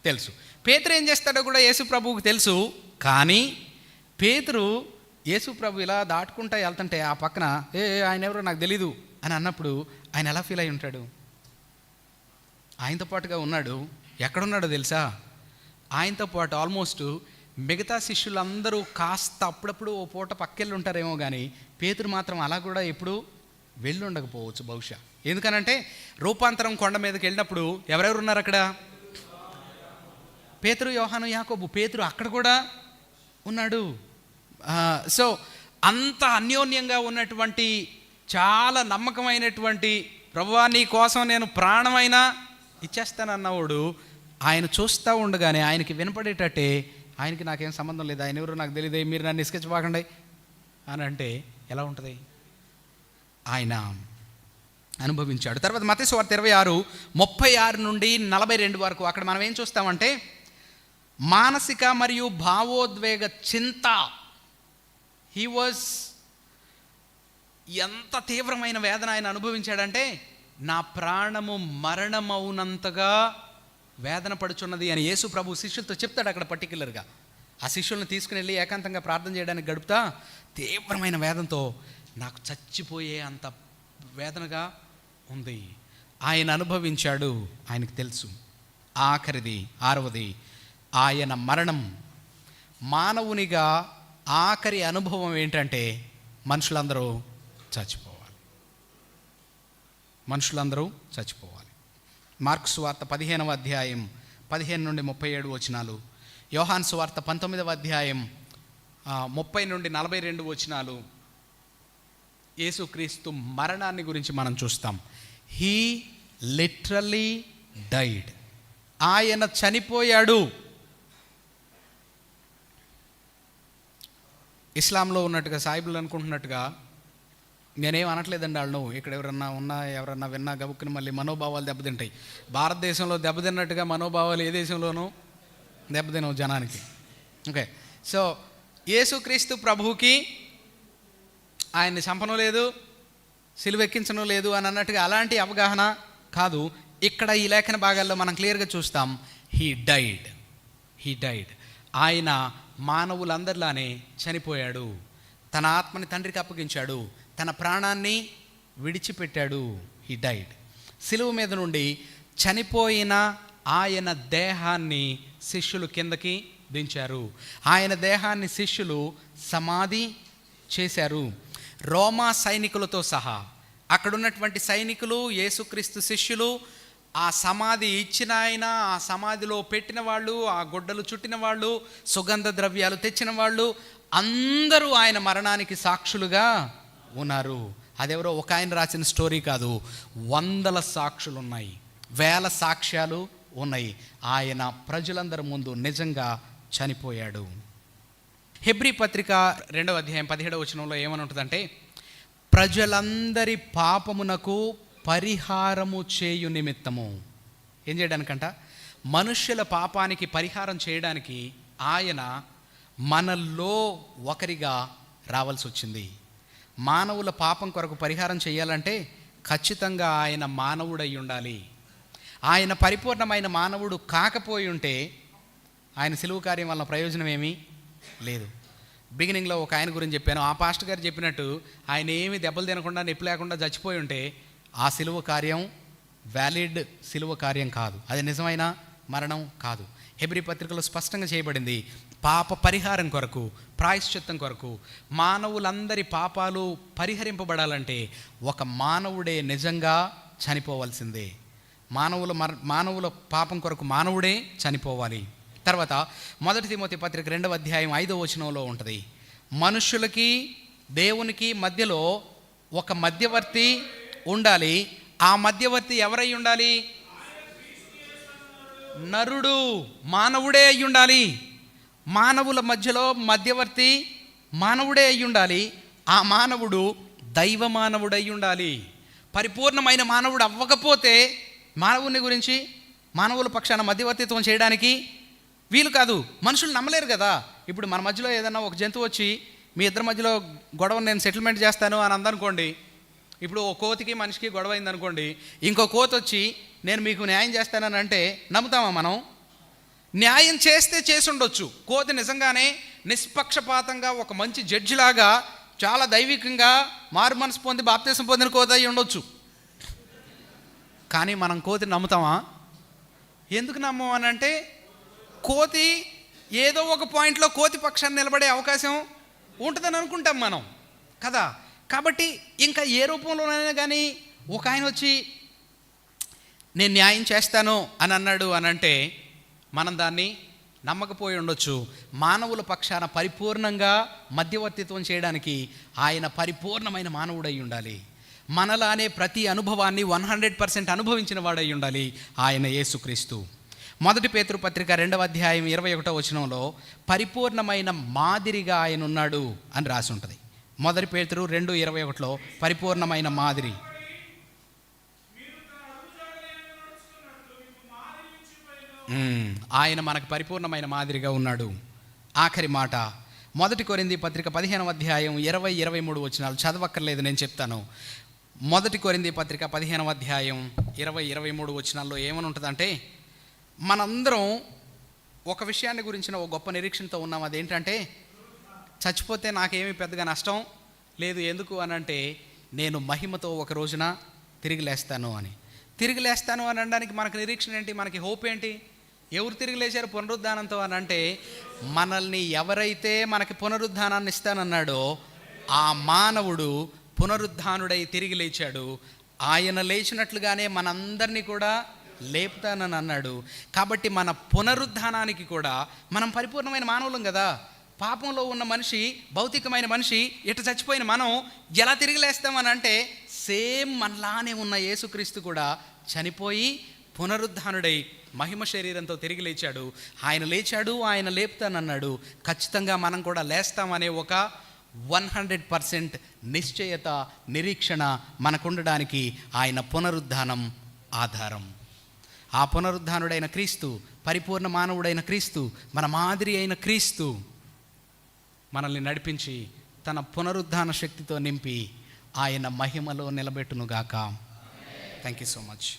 Speaker 1: తెలుసు. పేతురు ఏం చేస్తాడో కూడా యేసు ప్రభువుకి తెలుసు. కానీ పేతురు యేసు ప్రభు ఇలా దాటుకుంటా వెళ్తుంటే ఆ పక్కన ఆయన ఎవరో నాకు తెలీదు అని అన్నప్పుడు ఆయన ఎలా ఫీల్ అయి ఉంటాడు? ఆయనతో పాటుగా ఉన్నాడు, ఎక్కడున్నాడో తెలుసా? ఆయనతో పాటు ఆల్మోస్ట్ మిగతా శిష్యులందరూ కాస్త అప్పుడప్పుడు ఓ పూట పక్కెళ్ళి ఉంటారేమో, కానీ పేతురు మాత్రం అలా కూడా ఎప్పుడు వెళ్ళి ఉండకపోవచ్చు బహుశా. ఎందుకనంటే రూపాంతరం కొండ మీదకి వెళ్ళినప్పుడు ఎవరెవరు ఉన్నారు అక్కడ? పేతురు, యోహాను, యాకోబు. పేతురు అక్కడ కూడా ఉన్నాడు. సో అంత అన్యోన్యంగా ఉన్నటువంటి, చాలా నమ్మకమైనటువంటి, ప్రభువా నీ కోసం నేను ప్రాణమైనా ఇచ్చేస్తానన్నవాడు ఆయన చూస్తూ ఉండగానే ఆయనకి వినపడేటట్టే, ఆయనకి నాకేం సంబంధం లేదు, ఆయన ఎవరు నాకు తెలియదు, మీరు నన్ను ఇసుకెచ్చబాకండి అని అంటే ఎలా ఉంటుంది? ఆయన అనుభవించాడు. తర్వాత మత్తయి సువార్త 26 36 నుండి 42 వరకు అక్కడ మనం ఏం చూస్తామంటే, మానసిక మరియు భావోద్వేగ చింత. హీ వాజ్, ఎంత తీవ్రమైన వేదన ఆయన అనుభవించాడంటే, నా ప్రాణము మరణమవునంతగా వేదన పడుచున్నది అని యేసు ప్రభు శిష్యులతో చెప్తాడు అక్కడ పర్టికులర్గా. ఆ శిష్యులను తీసుకుని వెళ్ళి ఏకాంతంగా ప్రార్థన చేయడానికి గడుపుతా తీవ్రమైన వేదనతో నాకు చచ్చిపోయే అంత వేదనగా ఉంది. ఆయన అనుభవించాడు, ఆయనకు తెలుసు. ఆఖరిది 6వది ఆయన మరణం. మానవునిగా ఆఖరి అనుభవం ఏంటంటే మనుషులందరూ చచ్చిపోవాలి. మనుషులందరూ చచ్చిపోవాలి. మార్కు సువార్త 15వ అధ్యాయం 15 నుండి 37 వచనాలు, యోహాను సువార్త 19వ అధ్యాయం 30 నుండి 42 వచనాలు యేసుక్రీస్తు మరణాన్ని గురించి మనం చూస్తాం. He literally died. ఆయన చనిపోయాడు. ఇస్లాంలో ఉన్నట్టుగా సాయిబులు అనుకుంటున్నట్టుగా నేనేం అనట్లేదండి. వాళ్ళు ఇక్కడ ఎవరన్నా విన్నా గబుక్కుని మళ్ళీ మనోభావాలు దెబ్బతింటాయి. భారతదేశంలో దెబ్బతిన్నట్టుగా మనోభావాలు ఏ దేశంలోనూ దెబ్బతినవు జనానికి. ఓకే, సో యేసుక్రీస్తు ప్రభువుకి ఆయన్ని చంపను లేదు, సిలువెక్కించను లేదు అని అన్నట్టుగా అలాంటి అవగాహన కాదు. ఇక్కడ ఈ లేఖన భాగాల్లో మనం క్లియర్గా చూస్తాం. He died. ఆయన మానవులందరిలానే చనిపోయాడు. తన ఆత్మని తండ్రికి అప్పగించాడు, తన ప్రాణాన్ని విడిచిపెట్టాడు. He died. సిలువ మీద నుండి చనిపోయిన ఆయన దేహాన్ని శిష్యులు కిందకి దించారు. ఆయన దేహాన్ని శిష్యులు సమాధి చేశారు. రోమా సైనికులతో సహా అక్కడున్నటువంటి సైనికులు, యేసుక్రీస్తు శిష్యులు, ఆ సమాధి ఇచ్చిన ఆయన, ఆ సమాధిలో పెట్టిన వాళ్ళు, ఆ గుడ్డలు చుట్టిన వాళ్ళు, సుగంధ ద్రవ్యాలు తెచ్చిన వాళ్ళు అందరూ ఆయన మరణానికి సాక్షులుగా ఉన్నారు. అదెవరో ఒక ఆయన రాసిన స్టోరీ కాదు, వందల సాక్షులు ఉన్నాయి, వేల సాక్ష్యాలు ఉన్నాయి. ఆయన ప్రజలందరి ముందు నిజంగా చనిపోయాడు. హెబ్రీ పత్రిక 2వ అధ్యాయం 17వ వచనంలో ఏమని ఉంటుందంటే, ప్రజలందరి పాపమునకు పరిహారము చేయు నిమిత్తము. ఏం చేయడానికంట? మనుష్యుల పాపానికి పరిహారం చేయడానికి ఆయన మనల్లో ఒకరిగా రావాల్సి వచ్చింది. మానవుల పాపం కొరకు పరిహారం చేయాలంటే ఖచ్చితంగా ఆయన మానవుడై ఉండాలి. ఆయన పరిపూర్ణమైన మానవుడు కాకపోయి ఉంటే ఆయన సిలువ కార్యం వల్ల ప్రయోజనం ఏమీ లేదు. బిగినింగ్లో ఒక ఆయన గురించి చెప్పాను. ఆ పాస్టర్ గారు చెప్పినట్టు ఆయన ఏమి దెబ్బలు తినకుండా నొప్పి లేకుండా చచ్చిపోయి ఉంటే ఆ సిలువ కార్యం వ్యాలిడ్ సిలువ కార్యం కాదు, అది నిజమైన మరణం కాదు. హెబ్రీ పత్రికలో స్పష్టంగా చేయబడింది, పాప పరిహారం కొరకు, ప్రాయశ్చిత్తం కొరకు, మానవులందరి పాపాలు పరిహరింపబడాలంటే ఒక మానవుడే నిజంగా చనిపోవాల్సిందే. మానవుల పాపం కొరకు మానవుడే చనిపోవాలి. తర్వాత 1 తిమోతి పత్రిక 2వ అధ్యాయం 5వ వచనంలో ఉంటుంది, మనుషులకి దేవునికి మధ్యలో ఒక మధ్యవర్తి ఉండాలి. ఆ మధ్యవర్తి ఎవరై ఉండాలి? నరుడు, మానవుడే అయి ఉండాలి. మానవుల మధ్యలో మధ్యవర్తి మానవుడే అయి ఉండాలి. ఆ మానవుడు దైవ మానవుడై ఉండాలి. పరిపూర్ణమైన మానవుడు అవ్వకపోతే మానవుని గురించి మానవుల పక్షాన మధ్యవర్తిత్వం చేయడానికి వీలు కాదు. మనుషులు నమ్మలేరు కదా. ఇప్పుడు మన మధ్యలో ఏదైనా ఒక జంతువు వచ్చి మీ ఇద్దరి మధ్యలో గొడవను నేను సెటిల్మెంట్ చేస్తాను అని అందనుకోండి. ఇప్పుడు ఓ కోతికి మనిషికి గొడవ అయిందనుకోండి, ఇంకో కోతి వచ్చి నేను మీకు న్యాయం చేస్తానని అంటే నమ్ముతామా మనం? న్యాయం చేస్తే చేసి ఉండొచ్చు. కోతి నిజంగానే నిష్పక్షపాతంగా ఒక మంచి జడ్జిలాగా చాలా దైవికంగా మారు మనసు పొంది బాప్తీసం పొందిన కోతి అయి ఉండొచ్చు. కానీ మనం కోతిని నమ్ముతామా? ఎందుకు నమ్మం అని అంటే, కోతి ఏదో ఒక పాయింట్లో కోతి పక్షాన్ని నిలబడే అవకాశం ఉంటుందని అనుకుంటాం మనం కదా. కాబట్టి ఇంకా ఏ రూపంలోనైనా కానీ ఒక ఆయన వచ్చి నేను న్యాయం చేస్తాను అని అన్నాడు అని అంటే మనం దాన్ని నమ్మకపోయి ఉండొచ్చు. మానవుల పక్షాన పరిపూర్ణంగా మధ్యవర్తిత్వం చేయడానికి ఆయన పరిపూర్ణమైన మానవుడై ఉండాలి. మనలానే ప్రతి అనుభవాన్ని 100% అనుభవించిన వాడై ఉండాలి ఆయన యేసుక్రీస్తు. 1 పేతురు పత్రిక 2వ అధ్యాయం 21వ వచనంలో పరిపూర్ణమైన మాదిరిగా ఆయన ఉన్నాడు అని రాసి ఉంటుంది. 1 పేతురు 2:21లో పరిపూర్ణమైన మాదిరి. ఆయన మనకు పరిపూర్ణమైన మాదిరిగా ఉన్నాడు. ఆఖరి మాట 1 కొరింథీ పత్రిక 15వ అధ్యాయం 20-23 వచనాలు చదవక్కర్లేదు, నేను చెప్తాను. 1 కొరింథీ పత్రిక 15వ అధ్యాయం 20-23 వచనాల్లో ఏమని ఉంటుందంటే, మనందరం ఒక విషయాన్ని గురించిన ఒక గొప్ప నిరీక్షణతో ఉన్నాం. అదేంటంటే చచ్చిపోతే నాకేమీ పెద్దగా నష్టం లేదు. ఎందుకు అని అంటే నేను మహిమతో ఒక రోజున తిరిగి లేస్తాను అని. తిరిగి లేస్తాను అని అనడానికి మనకు నిరీక్షణ ఏంటి? మనకి హోప్ ఏంటి? ఎవరు తిరిగి లేచారు పునరుద్ధానంతో అని అంటే, మనల్ని ఎవరైతే మనకి పునరుద్ధానాన్ని ఇస్తానన్నాడో ఆ మానవుడు పునరుద్ధానుడై తిరిగి లేచాడు. ఆయన లేచినట్లుగానే మనందరినీ కూడా లేపుతానని అన్నాడు. కాబట్టి మన పునరుద్ధానానికి కూడా మనం పరిపూర్ణమైన మానవులం కదా. పాపంలో ఉన్న మనిషి, భౌతికమైన మనిషి, ఇటు చచ్చిపోయిన మనం ఎలా తిరిగి లేస్తామని అంటే, సేమ్ మనలానే ఉన్న యేసుక్రీస్తు కూడా చనిపోయి పునరుద్ధానుడై మహిమ శరీరంతో తిరిగి లేచాడు. ఆయన లేచాడు, ఆయన లేపుతానన్నాడు. ఖచ్చితంగా మనం కూడా లేస్తామనే ఒక 100% నిశ్చయత, నిరీక్షణ మనకుండడానికి ఆయన పునరుద్ధానం ఆధారం. ఆ పునరుద్ధానుడైన క్రీస్తు, పరిపూర్ణ మానవుడైన క్రీస్తు, మన మాదిరి అయిన క్రీస్తు మనల్ని నడిపించి తన పునరుద్ధాన శక్తితో నింపి ఆయన మహిమలో నిలబెట్టునుగాక. Thank you so much.